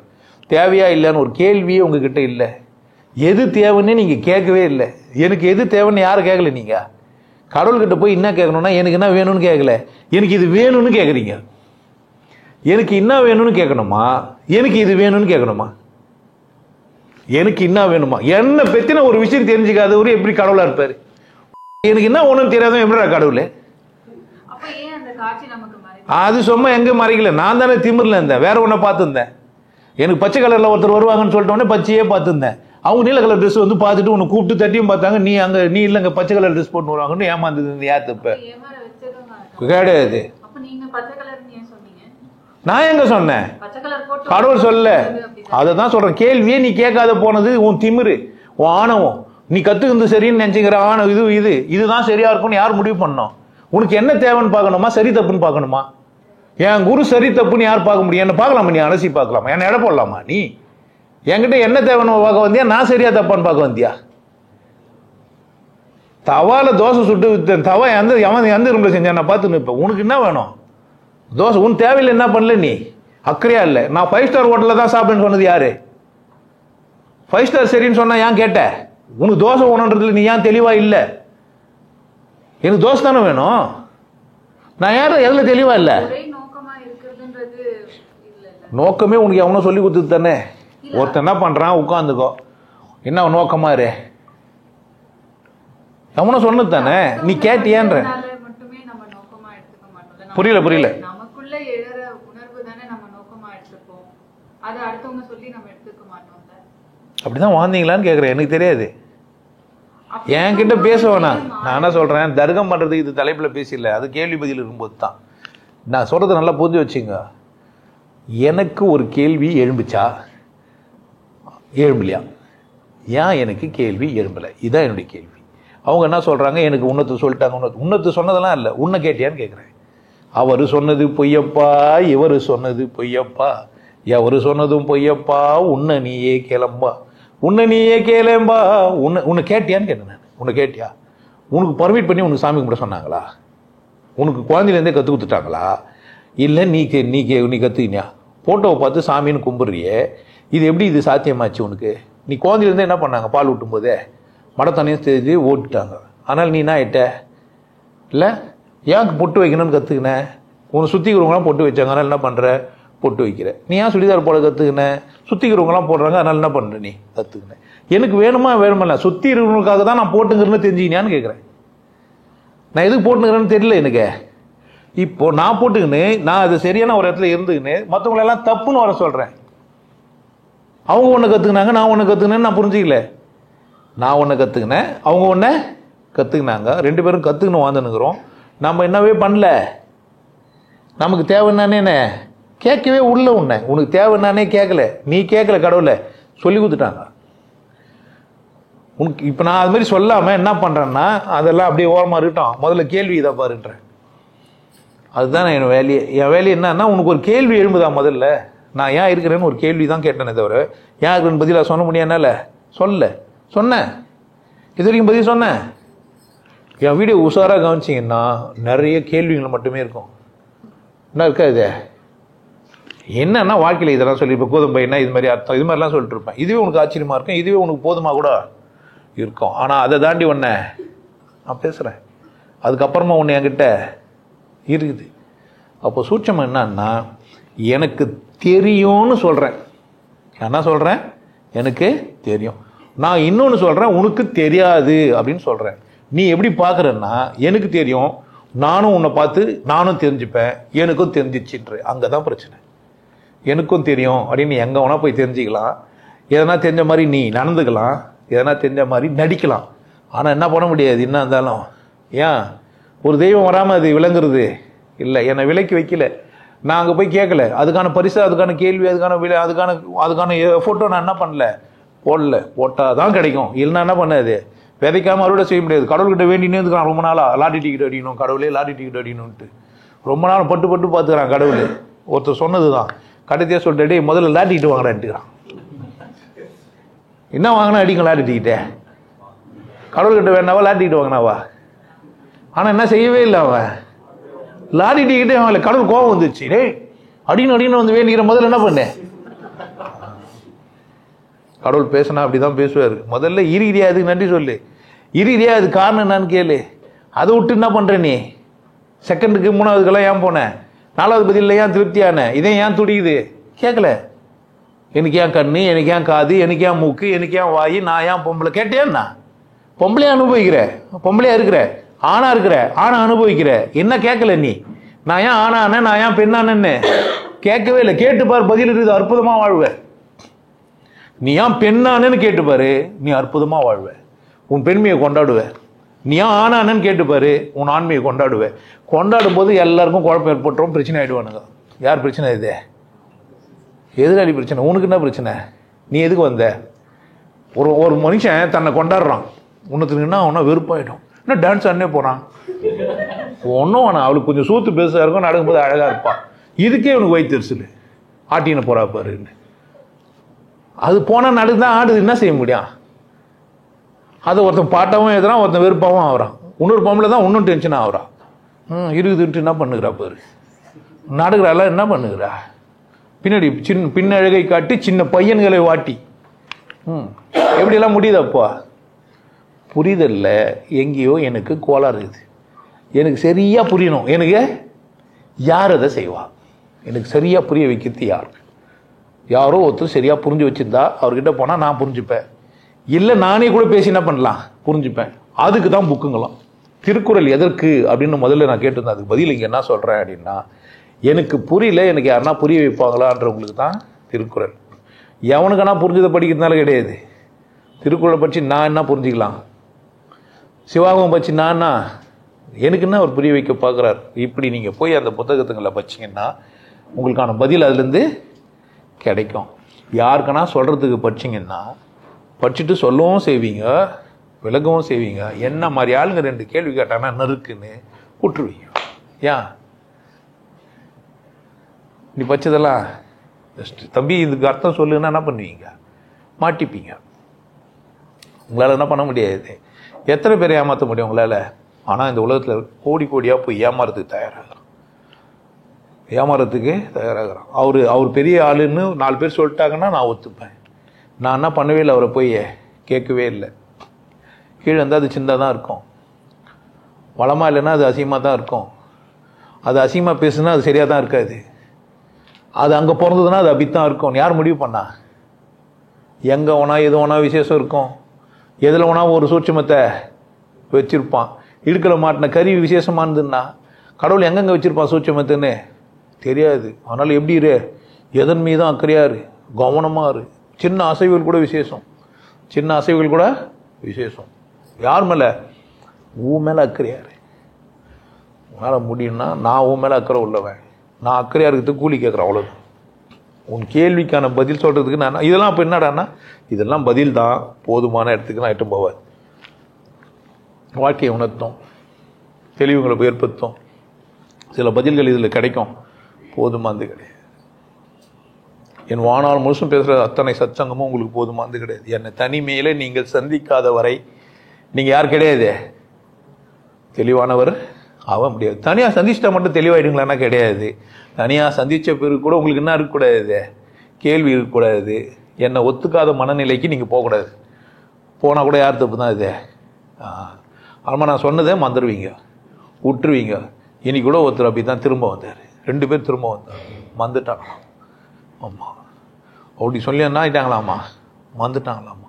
தேவையா இல்லைன்னு ஒரு கேள்வியே உங்ககிட்ட இல்லை. எது தேவைன்னு நீங்கள் கேட்கவே இல்லை. எனக்கு எது தேவைன்னு யாரும் கேட்கல. நீங்கள் கடவுள்கிட்ட போய் என்ன கேட்கணும்னா, எனக்கு என்ன வேணும்னு கேட்கல, எனக்கு இது வேணும்னு கேட்குறீங்க. எனக்கு என்ன வேணும்னு கேட்கணுமா, எனக்கு இது வேணும்னு கேட்கணுமா? எனக்கு என்ன வேணுமா? என்ன பத்தின ஒரு விஷயம் தெரிஞ்சுக்காதவரு எப்படி கடவுளா இருப்பாரு? எனக்கு என்ன ஒண்ணுன்னு தெரியாத எப்படிடா கடவுள்? அது சும்மா எங்க மறைக்கல, நான் தானே திமிர்ல இருந்தேன், வேற ஒன்ன பார்த்துருந்தேன். எனக்கு பச்சை கலர்ல ஒருத்தர் வருவாங்கன்னு சொல்லிட்ட உடனே பச்சையே பார்த்துருந்தேன். அவங்க நீல கலர் ட்ரெஸ் பார்த்துட்டு உன்னை கூப்பிட்டு தட்டியும் பார்த்தாங்க. நீ இல்லைங்க பச்சை கலர் ட்ரெஸ் போட்டு வருவாங்கன்னு ஏமாந்தது யார் தப்ப? கிடையாது. நான் எங்க சொன்னேன்? கடவுள் சொல்ல. அதை தான் சொல்றேன். கேள்வியே நீ கேட்காத போனது உன் திமிரு, உன் ஆணவம். நீ கத்துக்கிறது சரின்னு நினைச்சுக்கிற ஆணவம். இதுதான் சரியா இருக்கும்னு யார் முடிவு பண்ணோம்? உனக்கு என்ன தேவைன்னு பார்க்கணுமா, சரி தப்புன்னு பார்க்கணுமா? என் குரு சரி தப்புன்னு யார் பார்க்க முடியும்? என்ன பார்க்கலாமா? நீ அலசி பார்க்கலாமா? என்ன எடை போடலாமா? நீ என்கிட்ட என்ன தேவைன்னு பார்க்க வந்தியா, நான் சரியா தப்பான்னு பார்க்க வந்தியா? தவால தோசை சுட்டு வித்தேன். தவா எந்த ரூம்ல செஞ்சேன் நான் பார்த்து நிற்பேன். உனக்கு என்ன வேணும்? தோசை உன் தேவையில்லை, என்ன பண்ணல நீ? அக்கறையா இல்லை. நான் 5 ஸ்டார் ஹோட்டலில் தான் சாப்பிடுன்னு சொன்னது யாரு? 5 ஸ்டார் சரின்னு சொன்னா ஏன் கேட்ட? உனக்கு தோசை வேணுன்றதுல நீ ஏன் தெளிவா இல்லை? எனக்கு தோசை தானே வேணும். நான் யாரும் எதுல தெளிவா இல்லை. நோக்கமே உனக்கு எவனோ சொல்லி கொடுத்தது தானே. ஒருத்தன் என்ன பண்றான், உட்காந்துக்கோ, என்ன நோக்கமா இரு, எவனோ சொன்னது தானே. நீ கேட்டியான்ற புரியல. அப்படிதான் வாழ்ந்தீங்களான்னு கேக்குறேன். எனக்கு தெரியாது. என்கிட்ட பேச வேணாம். நான் என்ன சொல்றேன், தர்க்கம் பண்றதுக்கு இது தலைப்புல பேசல, அது கேள்வி பதில் இருக்கும்போது தான். நான் சொல்றதை நல்லா புரிஞ்சு வச்சுங்க. எனக்கு ஒரு கேள்வி எழும்புச்சா, எழும்பலையா? ஏன் எனக்கு கேள்வி எழும்பலை? இதான் என்னுடைய கேள்வி. அவங்க என்ன சொல்றாங்க, எனக்கு உன்னத்து சொல்லிட்டாங்க. உன்னத்து சொன்னதெல்லாம் இல்லை, உன்னை கேட்டியான்னு கேட்குறேன். அவர் சொன்னது பொய்யப்பா, இவர் சொன்னது பொய்யப்பா, எவரு சொன்னதும் பொய்யப்பா, உன்னை நீயே கேளம்பா, உன்னை நீயே கேளம்பா. உன்னை கேட்டியான்னு கேட்டேன் நான். உன்னை கேட்டியா? உனக்கு பர்மிட் பண்ணி உனக்கு சாமி கும்பிட சொன்னாங்களா? உனக்கு குழந்தையிலேருந்தே கற்றுக் கொடுத்துட்டாங்களா? இல்லை நீ கற்றுக்கினியா? ஃபோட்டோவை பார்த்து சாமின்னு கும்பிட்றியே, இது எப்படி இது சாத்தியமாச்சு உனக்கு? நீ குழந்தையிலேருந்தே என்ன பண்ணாங்க? பால் ஊட்டும் போதே மடத்தனையும் தெரிஞ்சு ஓட்டுட்டாங்க. ஆனால் நீ என்ன ஆயிட்ட? இல்லை ஏன் பொட்டு வைக்கணும்னு கற்றுக்கினேன்? உன்னை சுற்றிக்கிறவங்களாம் பொட்டு வச்சாங்க, அதனால் என்ன பண்ணுற? பொட்டு வைக்கிற. நீ ஏன் சுடிதார் போட கற்றுக்கினேன்? சுற்றிக்கிறவங்களாம் போடுறாங்க, அதனால் என்ன பண்ணுற? நீ கற்றுக்கினேன். எனக்கு வேணுமா? சுற்றி இருக்கிறவங்களுக்காக தான் நான் போட்டுங்கிறேன்னு தெரிஞ்சுக்கினியான்னு கேட்குறேன். நான் எதுக்கு போட்டுங்கிறேன்னு தெரியல எனக்கு. இப்போ நான் போட்டுக்கின்னு நான் அது சரியான ஒரு இடத்துல இருந்துக்கின்னு மற்றவங்களெல்லாம் தப்புன்னு வர சொல்கிறேன். அவங்க ஒன்று கற்றுக்கினாங்க, நான் ஒன்று கற்றுக்கினேன்னு நான் புரிஞ்சிக்கல. நான் ஒன்று கற்றுக்கினேன், அவங்க ஒன்று கற்றுக்கினாங்க, 2 பேரும் கற்றுக்கணும் வாழ்ந்துனுக்குறோம். நம்ம என்னவே பண்ணல. நமக்கு தேவைன்னானே கேட்கவே உள்ள உன்னை. உனக்கு தேவைன்னானே கேட்கல, நீ கேட்கல, கடவுளை சொல்லி கொடுத்துட்டாங்க உனக்கு. இப்போ நான் அது மாதிரி சொல்லாமல் என்ன பண்ணுறேன்னா, அதெல்லாம் அப்படியே ஓரமாக இருக்கட்டும், முதல்ல கேள்வி இதை பாருன்றேன். அதுதான் என் வேலையை. என் வேலையை என்னன்னா, உனக்கு ஒரு கேள்வி எழும்புதா? முதல்ல நான் ஏன் இருக்கிறேன்னு ஒரு கேள்வி தான் கேட்டேனே தவிர, ஏன் இருக்கிறேன்னு பதிலாக சொல்ல முடியாதுனால சொன்னேன். இது வரைக்கும் பதில் சொன்னேன். என் வீடியோ உஷாராக கவனிச்சிங்கன்னா நிறைய கேள்விகள் மட்டுமே இருக்கும். என்ன இருக்கா இது? என்னன்னா வாழ்க்கையில் இதெல்லாம் சொல்லி, இப்போ கோதுமை என்ன இது மாதிரி அர்த்தம், இது மாதிரிலாம் சொல்லிட்டு இருப்பேன். இதுவே உனக்கு ஆச்சரியமாக இருக்கும், இதுவே உனக்கு போதுமா கூட இருக்கும். ஆனால் அதை தாண்டி ஒன்று நான் பேசுகிறேன், அதுக்கப்புறமா ஒன்று என்கிட்ட இருக்குது. அப்போ சூட்சம் என்னன்னா, எனக்கு தெரியும்னு சொல்கிறேன். என்ன சொல்கிறேன்? எனக்கு தெரியும். நான் இன்னொன்று சொல்கிறேன், உனக்கு தெரியாது அப்படின்னு சொல்கிறேன். நீ எப்படி பார்க்குறன்னா, எனக்கு தெரியும், நானும் உன்னை பார்த்து நானும் தெரிஞ்சுப்பேன், எனக்கும் தெரிஞ்சிச்சுன்ற. அங்கே தான் பிரச்சனை. எனக்கும் தெரியும் அப்படின்னு எங்கே வேணா போய் தெரிஞ்சுக்கலாம். எதனா தெரிஞ்ச மாதிரி நீ நடந்துக்கலாம், எதனா தெரிஞ்ச மாதிரி நடிக்கலாம். ஆனால் என்ன பண்ண முடியாது. என்ன இருந்தாலும் ஏன் ஒரு தெய்வம் வராமல் அது விளங்குறது இல்லை. என்னை விலைக்கு வைக்கல, நான் அங்கே போய் கேட்கல. அதுக்கான பரிசு, அதுக்கான கேள்வி, அதுக்கான ஃபோட்டோ நான் என்ன பண்ணல, போடல. போட்டால் தான் கிடைக்கும், இல்லைன்னா என்ன பண்ணாது, விதைக்காம அறுவடை செய்ய முடியாது. கடவுள்கிட்ட வேண்டினே இருக்கான் ரொம்ப நாளாக, லாட்டரி டிக்கெட் அடிக்கணும், கடவுளே லாட்டரி டிக்கெட் அடிக்கணும்ட்டு ரொம்ப நாள் பட்டு பார்த்துக்கிறான். கடவுள் ஒருத்தர் சொன்னது தான், கடைசியாக சொல்லிட்டு முதல்ல லாட்டரி டிக்கெட் வாங்குறான்ட்டுக்கிறான். என்ன வாங்கினா அடிக்கும் லாட்டரி டிக்கெட்டை? கடவுள்கிட்ட வேணாவா லாட்டரி டிக்கெட் வாங்கினாவா? ஆனால் என்ன செய்யவே இல்லை அவன், லாரி டிக்கெட்டே வாங்கல. கடவுள் கோபம் வந்துச்சு, டே அடின்னு வந்து வேண்டிக்கிற. முதல்ல என்ன பண்ண? கடவுள் பேசினா அப்படிதான் பேசுவார். முதல்ல இரியா அதுக்கு நன்றி சொல்லு, இரியா அது காரணம் என்னன்னு கேளு. அதை விட்டு என்ன பண்ற நீ? செகண்டுக்கு மூணாவதுக்கெல்லாம் ஏன் போன? நாலாவது பதில் ஏன் திருப்தியான? இதே ஏன் துடிக்குது? கேட்கல. எனக்கு ஏன் கண்ணு, எனக்கு ஏன் காது, எனக்கு ஏன் மூக்கு, எனக்கு ஏன் வாய், நான் ஏன் பொம்பளை கேட்டேன்னா? பொம்பளையா அனுபவிக்கிற, பொம்பளையா இருக்கிற, ஆணா இருக்கிற, ஆணா அனுபவிக்கிற. என்ன கேட்கல நீ? நான் ஏன் ஆணான, நான் ஏன் பெண்ணானன்னு கேட்கவே இல்லை. கேட்டுப்பார், பதில் இருக்குது, அற்புதமா வாழ்வ. நீ ஏன் பெண்ணானன்னு கேட்டுப்பாரு, நீ அற்புதமா வாழ்வ, உன் பெண்மையை கொண்டாடுவ. நீ ஏன் ஆணானன்னு கேட்டுப்பாரு, உன் ஆண்மையை கொண்டாடுவ. கொண்டாடும் போது எல்லாருக்கும் குழப்பம் ஏற்பட்டுரும், பிரச்சனை ஆயிடுவானுங்க. யார் பிரச்சனை? இது எதிராளி பிரச்சனை. உனக்கு என்ன பிரச்சனை? நீ எதுக்கு வந்த? ஒரு மனுஷன் தன்னை கொண்டாடுறான், உன்னத்துக்குன்னா அவனா வெறுப்பாயிடும். என்ன டான்ஸ் ஆடனே போறான், ஒன்றும் வேணாம், அவளுக்கு கொஞ்சம் சூத்து பெருசாக இருக்கும், நடக்கும்போது அழகா இருப்பான். இதுக்கே அவனுக்கு வயிற்றுச்சல், ஆட்டின போறா பாருன்னு. அது போனா நடக்குதான் ஆடுது, என்ன செய்ய முடியும்? அதை ஒருத்தன் பாட்டாவும் எழுதுறான், ஒருத்தன் வெறுப்பாவும் ஆகுறான். இன்னொரு பொம்பளை தான் இன்னும் டென்ஷன் ஆகுறான். இருக்குதுன்ட்டு என்ன பண்ணுகிறா பாரு, நடக்கிறாள் என்ன பண்ணுகிறா? பின்னாடி பின்னழகை காட்டி சின்ன பையன்களை வாட்டி எப்படியெல்லாம் முடியுதப்பா? புரிதல்ல எங்கேயோ எனக்கு கோளாறு இருக்குது. எனக்கு சரியா புரியணும். எனக்கு யார் அதை செய்வா? எனக்கு சரியா புரிய வைக்கிறது யார்? யாரோ ஒருத்தர் சரியா புரிஞ்சு வச்சிருந்தா அவர்கிட்ட போனா நான் புரிஞ்சுப்பேன். இல்லை நானே கூட பேசி என்ன பண்ணலாம், புரிஞ்சுப்பேன். அதுக்கு தான் புக்குங்களாம். திருக்குறள் எதற்கு அப்படின்னு முதல்ல நான் கேட்டிருந்தேன். அதுக்கு பதில் இங்கே என்ன சொல்றேன் அப்படின்னா, எனக்கு புரியல, எனக்கு யாருன்னா புரிய வைப்பாங்களான்றவங்களுக்கு தான் திருக்குறள். எவனுக்கானா புரிஞ்சதை படிக்கிறதுனால கிடையாது. திருக்குறளை பற்றி நான் என்ன புரிஞ்சுக்கலாம், சிவாகம் பற்றி நான் எனக்கு என்ன அவர் புரிய வைக்க பார்க்குறார். இப்படி நீங்கள் போய் அந்த புத்தகத்துங்களை படிச்சிங்கன்னா உங்களுக்கான பதில் அதுலேருந்து கிடைக்கும். யாருக்குன்னா சொல்கிறதுக்கு படிச்சிங்கன்னா படிச்சுட்டு சொல்லவும் செய்வீங்க, விளக்கவும் செய்வீங்க. என்ன மாதிரி ஆளுங்க ரெண்டு கேள்வி கேட்டாங்கன்னா நறுக்குன்னு விட்டுருவீங்க. ஏன் நீ படிச்சதெல்லாம் தம்பி இதுக்கு அர்த்தம் சொல்லுன்னா என்ன பண்ணுவீங்க? மாட்டிப்பீங்க. உங்களால் என்ன பண்ண முடியாது. எத்தனை பேரை ஏமாற்ற முடியும் உங்களால்? ஆனால் இந்த உலகத்தில் கோடி கோடியாக போய் ஏமாறதுக்கு தயாராகிறான். அவர் பெரிய ஆளுன்னு 4 பேர் சொல்லிட்டாங்கன்னா நான் ஒத்துப்பேன். நான் என்ன பண்ணவே இல்லை, அவரை போய் கேட்கவே இல்லை. கீழே இருந்தால் அது சின்னதாக தான் இருக்கும், வளமாக இல்லைன்னா அது அசிங்கமாக தான் இருக்கும். அது அசிங்கமாக பேசுனா அது சரியாக தான் இருக்காது. அது அங்கே பிறந்ததுன்னா அது அப்படித்தான் இருக்கும். யார் முடிவு பண்ணா? எங்கே வேணா எது வேணா விசேஷம் இருக்கும், எதில் வேணா ஒரு சூட்சுமத்தை வச்சிருப்பான். இடுக்கல மாட்டின கறி விசேஷமானதுன்னா கடவுள் எங்கெங்கே வச்சிருப்பான் சூட்சுமத்துன்னு தெரியாது. அதனால எப்படி இரு, எதன் மீதும் அக்கறையாரு, கவனமாக இரு. சின்ன அசைவுகள் கூட விசேஷம், சின்ன அசைவுகள் கூட விசேஷம். யார் மேலே? உன் மேலே அக்கறையாரு. உன்னால் முடியும்னா நான் உன் மேலே அக்கறை உள்ளவன், நான் அக்கறையாக இருக்கிறதுக்கு கூலி கேட்குறேன், அவ்வளோதான். உன் கேள்விக்கான பதில் சொல்கிறதுக்கு நான் இதெல்லாம் இப்போ என்னடான்னா இதெல்லாம் பதில் தான், போதுமான இடத்துக்கு நான் எட்டும் போவார். வாழ்க்கையை உணர்த்தும், தெளிவுகளை ஏற்படுத்தும். சில பதில்கள் இதில் கிடைக்கும், போதுமானது கிடையாது. என் வாழ்நாள் முழுசும் பேசுகிற அத்தனை சச்சங்கமும் உங்களுக்கு போதுமானது கிடையாது. என்னை தனிமையில் நீங்கள் சந்திக்காத வரை நீங்கள் யார் கிடையாது, தெளிவானவர் ஆக முடியாது. தனியாக சந்திச்சிட்டா மட்டும் தெளிவாயிடுங்களான்னா கிடையாது. தனியாக சந்தித்த பிறகு கூட உங்களுக்கு என்ன இருக்கக்கூடாது, கேள்வி இருக்கக்கூடாது. என்னை ஒத்துக்காத மனநிலைக்கு நீங்கள் போகக்கூடாது. போனால் கூட யார் தப்பு தான் இது. ஆமாம் நான் சொன்னதே மறந்துடுவீங்க, விட்டுருவீங்க. இன்னைக்கு கூட ஒருத்தர் அப்படி தான் திரும்ப வந்தார். 2 பேர் திரும்ப வந்துட்டாங்க. ஆமாம், அப்படி சொல்லி என்ன ஆகிட்டாங்களாம்மா, வந்துட்டாங்களாம்மா.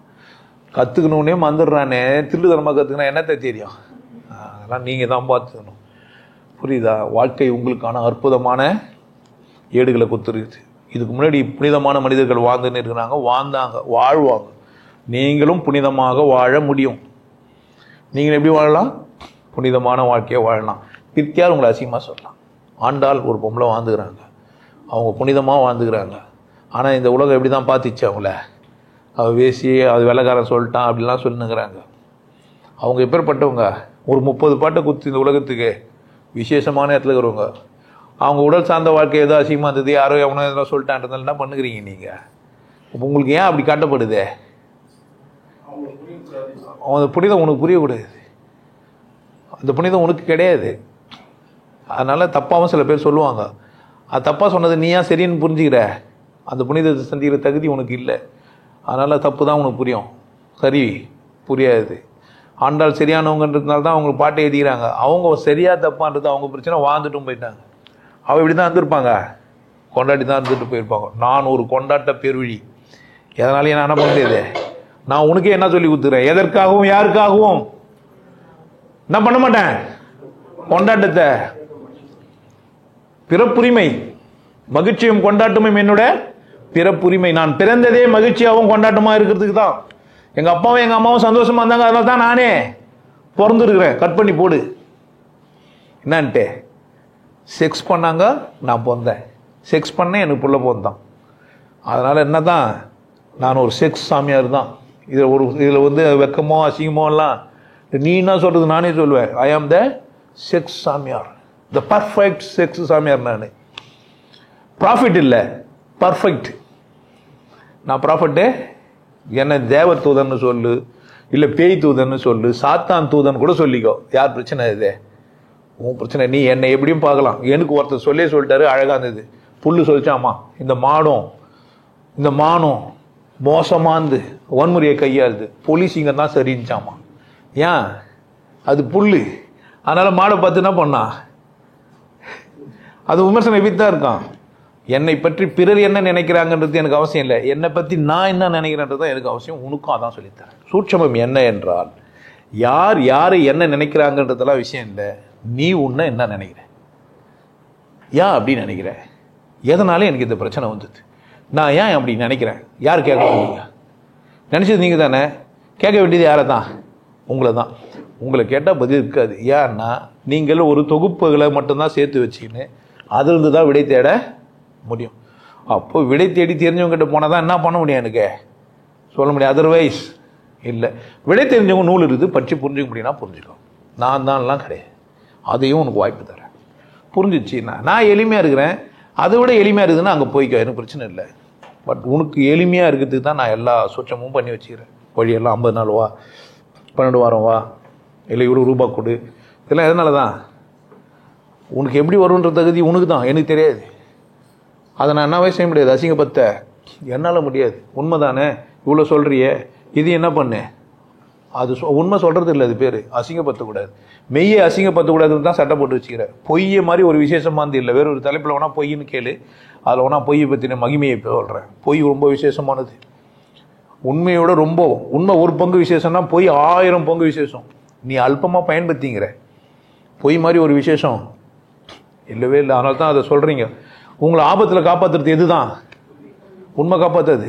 கற்றுக்கணுன்னே வந்துடுறானே, திருடுதனமாக கற்றுக்கினா என்னத்தை தெரியும்? அதெல்லாம் நீங்கள் தான் பார்த்துக்கணும். புரியுதா? வாழ்க்கை உங்களுக்கான அற்புதமான ஏடுகளை கொடுத்துருக்குது. இதுக்கு முன்னாடி புனிதமான மனிதர்கள் வாழ்ந்துன்னு இருக்கிறாங்க, வாழ்ந்தாங்க, வாழ்வாங்க. நீங்களும் புனிதமாக வாழ முடியும். நீங்கள் எப்படி வாழலாம்? புனிதமான வாழ்க்கையை வாழலாம். பித்தியார் உங்களை அசிங்கமாக சொல்லலாம். ஆண்டாள் ஒரு பொம்பளை வாழ்ந்துக்கிறாங்க, அவங்க புனிதமாக வாழ்ந்துக்கிறாங்க. ஆனால் இந்த உலகம் எப்படி தான் பார்த்துச்சு அவங்கள, அவள் வேசி, அது வெள்ளைக்காரன் சொல்லிட்டான் அப்படிலாம் சொல்லுங்கிறாங்க. அவங்க எப்பேற்பட்டவங்க? ஒரு 30 பாட்டை குத்து இந்த உலகத்துக்கு விசேஷமான இடத்துல இருக்கிறவங்க. அவங்க உடல் சார்ந்த வாழ்க்கை ஏதோ அசிங்கமாக இருந்தது, யாரோ எவனோ எதோ சொல்லிட்டான்றதால என்ன பண்ணுகிறீங்க நீங்கள்? இப்போ உங்களுக்கு ஏன் அப்படி காட்டப்படுது? அந்த புனிதம் உனக்கு புரியக்கூடாது, அந்த புனிதம் உனக்கு கிடையாது. அதனால் தப்பாகவும் சில பேர் சொல்லுவாங்க. அது தப்பாக சொன்னது நீ ஏன் சரின்னு புரிஞ்சுக்கிற? அந்த புனிதத்தை சந்திக்கிற தகுதி உனக்கு இல்லை. அதனால் தப்பு தான் உனக்கு புரியும், சரி புரியாது. ஆண்டாள் சரியானவங்கன்றதுனால தான் அவங்க பாட்டை எழுதிக்கிறாங்க. அவங்க சரியா தப்பான்றது அவங்க பிரச்சனை, வாழ்ந்துட்டும் போயிட்டாங்க. அவள் இப்படி தான் இருந்திருப்பாங்க, கொண்டாடி தான் இருந்துட்டு போயிருப்பாங்க. நான் ஒரு கொண்டாட்ட பெருவழி, எதனாலையும் நான் என்ன பண்ண முடியாது? நான் உனக்கே என்ன சொல்லி கொடுத்துக்கிறேன்? எதற்காகவும் யாருக்காகவும் நான் பண்ண மாட்டேன் கொண்டாட்டத்தை. பிறப்புரிமை, மகிழ்ச்சியும் கொண்டாட்டமும் என்னோட பிறப்புரிமை. நான் பிறந்ததே மகிழ்ச்சியாகவும் கொண்டாட்டமா இருக்கிறதுக்கு தான். எங்க அப்பாவும் எங்க அம்மாவும் சந்தோஷமா இருந்தாங்க, அதனால தான் நானே பிறந்திருக்கிறேன். கட் பண்ணி போடு என்னன்ட்டு. செக்ஸ் பண்ணாங்க, நான் பிறந்தேன். செக்ஸ் பண்ணேன், எனக்கு புள்ள பிறந்தான். அதனால என்னதான், நான் ஒரு செக்ஸ் சாமியார் தான். இதில் வந்து வெக்கமோ அசிங்கமோ எல்லாம் நீ என்ன சொல்றது, நானே சொல்லுவேன். ஐ ஆம் த செக்ஸ் சாமியார், த பர்ஃபெக்ட் செக்ஸ் சாமியார். நான் ப்ராஃபிட் இல்லை, பர்ஃபெக்ட். நான் ப்ராஃபிட்டு, என்ன தேவ தூதன்னு சொல்லு, இல்லை பேய் தூதன்னு சொல்லு, சாத்தான் தூதன் கூட சொல்லிக்கோ. யார் பிரச்சனை இது? உன் பிரச்சனை. நீ என்னை எப்படியும் பார்க்கலாம். எனக்கு ஒருத்தர் சொல்லிட்டாரு, அழகாக இருந்தது. புல்லு சொல்லிச்சாமா, இந்த மானம் மோசமானது, வன்முறையை கையாளுது, போலீஸ் இங்கே தான் சரிஞ்சாமா. ஏன்? அது புல்லு. அதனால மாடை பார்த்து என்ன பண்ணா, அது விமர்சனம் எப்படி தான் இருக்கான். என்னை பற்றி பிறர் என்ன நினைக்கிறாங்கன்றது எனக்கு அவசியம் இல்லை, என்னை பற்றி நான் என்ன நினைக்கிறேன்றது தான் எனக்கு அவசியம். உனக்கும் அதான் சொல்லித்தரேன். சூட்சமம் என்ன என்றால், யார் யாரை என்ன நினைக்கிறாங்கன்றதெல்லாம் விஷயம் இல்லை, நீ உன்னை என்ன நினைக்கிற, ஏன் அப்படி நினைக்கிற, எதனால எனக்கு இந்த பிரச்சனை வந்தது, நான் ஏன் அப்படி நினைக்கிறேன், யார் கேட்க வேண்டிய? நினச்சது நீங்கள் தானே, கேட்க வேண்டியது யாரை தான்? உங்களை தான். உங்களை கேட்டால் பதில் இருக்காது. ஏன்னா நீங்கள் ஒரு தொகுப்புகளை மட்டும்தான் சேர்த்து வச்சுக்கின்னு அதிலிருந்து தான் விடை தேட முடியும். அப்போ விடை தேடி தெரிஞ்சவங்ககிட்ட போனால் தான் என்ன பண்ண முடியும், எனக்கு சொல்ல முடியும். அதர்வைஸ் இல்லை. விடை தெரிஞ்சவங்க நூல் இருக்குது, படித்து புரிஞ்சுக்க முடியும்னா புரிஞ்சுக்கோ. நான் தான்லாம் கிடையாது, அதையும் உனக்கு வாய்ப்பு தரேன். புரிஞ்சிச்சுன்னா நான் எளிமையாக இருக்கிறேன், அதை விட எளிமையாக இருக்குதுன்னா அங்கே போய்க்கோ, எனக்கு பிரச்சனை இல்லை. பட் உனக்கு எளிமையாக இருக்கிறதுக்கு தான் நான் எல்லா சுற்றமும் பண்ணி வச்சுக்கிறேன். வழியெல்லாம் 50 நாள் வா, 12 வாரம் வா, இல்லை இவ்வளோ ரூபா கொடு, இதெல்லாம் எதனால தான்? உனக்கு எப்படி வரும்ன்ற தகுதி உனக்கு தான், எனக்கு தெரியாது. அதை நான் என்னவே செய்ய முடியாது. அசிங்கப்பத்த என்னால் முடியாது. உண்மை தானே, இவ்வளோ சொல்கிறியே, இது என்ன பண்ணு, அது உண்மை சொல்கிறது இல்லை, அது பேர் அசிங்கப்படுத்தக்கூடாது. மெய்யை அசிங்கப்படுத்தக்கூடாதுன்னு தான் சட்டை போட்டு வச்சுக்கிறேன். பொய்யை மாதிரி ஒரு விசேஷமானது இல்லை. வேற ஒரு தலைப்பில் வேணால் பொய்ன்னு கேளு, அதில் வேணால் பொய்யை பற்றின மகிமையை சொல்கிறேன். பொய் ரொம்ப விசேஷமானது. உண்மையோட ரொம்ப உண்மை ஒரு பங்கு விசேஷம்னா பொய் 1000 பங்கு விசேஷம். நீ அல்பமாக பயன்படுத்திங்கிற. பொய் மாதிரி ஒரு விசேஷம் இல்லவே இல்லை. அதனால தான் அதை சொல்கிறீங்க. உங்களை ஆபத்தில் காப்பாற்றுறது எது தான்? உண்மை காப்பாற்றாது,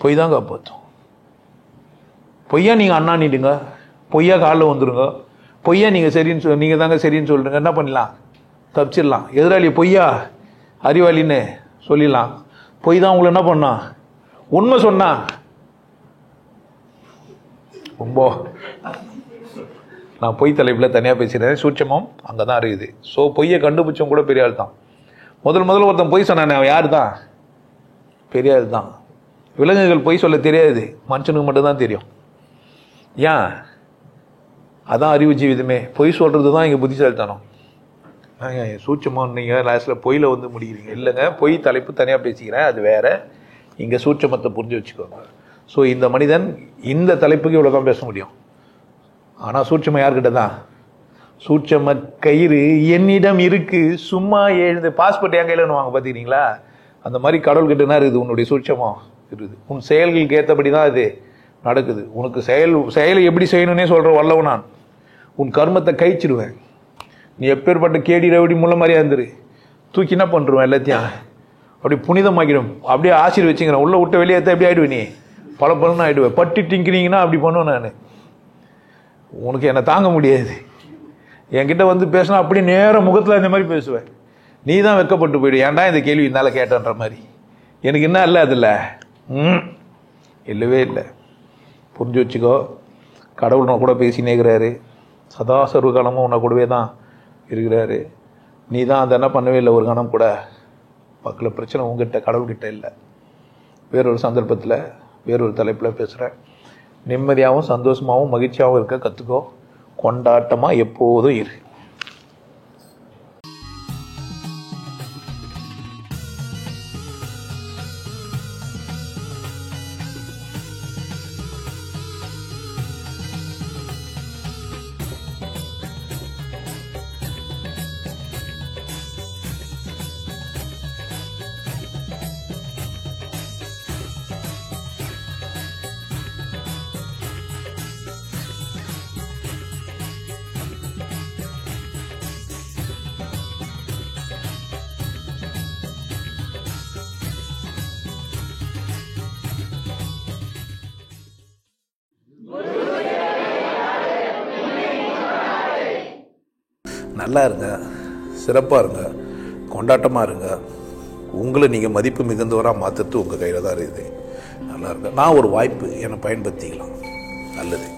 பொய் தான் காப்பாற்றும். பொய்யா நீங்கள் அண்ணாண்டிடுங்க, பொய்யா காலில் வந்துடுங்க, பொய்யா நீங்கள் சரின்னு நீங்கள் தாங்க சரின்னு சொல்லிடுங்க. என்ன பண்ணலாம்? தப்பிச்சிடலாம். எதிராளி பொய்யா அறிவாளின்னு சொல்லிடலாம். பொய் தான் உங்களை என்ன பண்ணா? உண்மை சொன்னா ரொம்ப. நான் பொய் தலைப்பில் தனியாக பேசுகிறேன். சூட்சமம் அங்கே தான் இருக்குது. ஸோ பொய்யை கண்டுபிடிச்சவங்க கூட பெரிய ஆள் தான். முதல்ல ஒருத்தன் பொய் சொன்னானே, அவன் யார் தான்? பெரிய ஆள் தான். விலங்குகள் பொய் சொல்ல தெரியாது, மனுஷனுக்கு மட்டும்தான் தெரியும். ஏன்? அதான் அறிவு ஜீவிதமே. பொய் சொல்கிறது தான் இங்கே புத்திசாலித்தனம். சூட்சமாக நீங்கள் லாஸ்ட்டில் பொய்யில் வந்து முடிக்கிறீங்க. இல்லைங்க, பொய் தலைப்பு தனியாக பேசிக்கிறேன், அது வேற. இங்கே சூட்சமத்தை புரிஞ்சு வச்சுக்கோங்க. ஸோ இந்த மனிதன் இந்த தலைப்புக்கு இவ்வளோ தான் பேச முடியும். ஆனால் சூட்சமம் யார்கிட்ட தான்? சூட்சம கயிறு என்னிடம் இருக்கு, சும்மா எழுந்து பாஸ்போர்ட் என் கையிலன்னு வாங்க பார்த்துக்கிறீங்களா? அந்த மாதிரி கடவுள்கிட்டனா இருக்குது உன்னுடைய சூட்சமம் இருக்குது. உன் செயல்களுக்கு ஏற்றபடி தான் இது நடக்குது. உனக்கு செயலை எப்படி செய்யணும்னே சொல்கிற வல்லவன் நான். உன் கர்மத்தை கழிச்சிடுவேன். நீ எப்பேற்பட்ட கேடி ரவுடி முள்ள மாதிரியா இருந்துரு, தூக்கி என்ன பண்ணுருவேன் எல்லாத்தையும் அப்படி புனிதமாக்கிடும். அப்படியே ஆசீர்வச்சிங்கிறேன். உள்ள விட்டு வெளியே எப்படி ஆகிடுவேன்? நீ பல பலன்னு ஆகிடுவேன். பட்டி டிங்கிறீங்கன்னா அப்படி பண்ணுவேன் நான். உனக்கு என்னை தாங்க முடியாது. என்கிட்ட வந்து பேசினா அப்படி நேர முகத்தில் இந்த மாதிரி பேசுவேன். நீ தான் வெக்கப்பட்டு போயிடு. ஏன்டா இந்த கேள்வி என்னால் கேட்டன்ற மாதிரி. எனக்கு என்ன இல்லை அதில் இல்லவே இல்லை. புரிஞ்சு வச்சுக்கோ. கடவுள் உன்னை கூட பேசினே இருக்கிறாரு. சதா சர்வகாலமும் உன்னை கூடவே தான் இருக்கிறாரு. நீ தான் அதை என்ன பண்ணவே இல்லை ஒரு கணம் கூட. பக்கத்தில் பிரச்சனை உங்ககிட்ட, கடவுள்கிட்ட இல்லை. வேறொரு சந்தர்ப்பத்தில் வேறொரு தலைப்பில் பேசுகிறேன். நிம்மதியாகவும் சந்தோஷமாகவும் மகிழ்ச்சியாகவும் இருக்க கற்றுக்கோ. கொண்டாட்டமாக எப்போதும் இரு. நல்லா இருங்க, சிறப்பாக இருங்க, கொண்டாட்டமாக இருங்க. உங்களை நீங்கள் மதிப்பு மிகுந்தவராக மாற்றுறது உங்கள் கையில் தான் இருக்குது. நல்லா இருங்க. நான் ஒரு வாய்ப்பு என்னை பயன்படுத்திக்கலாம். நல்லது.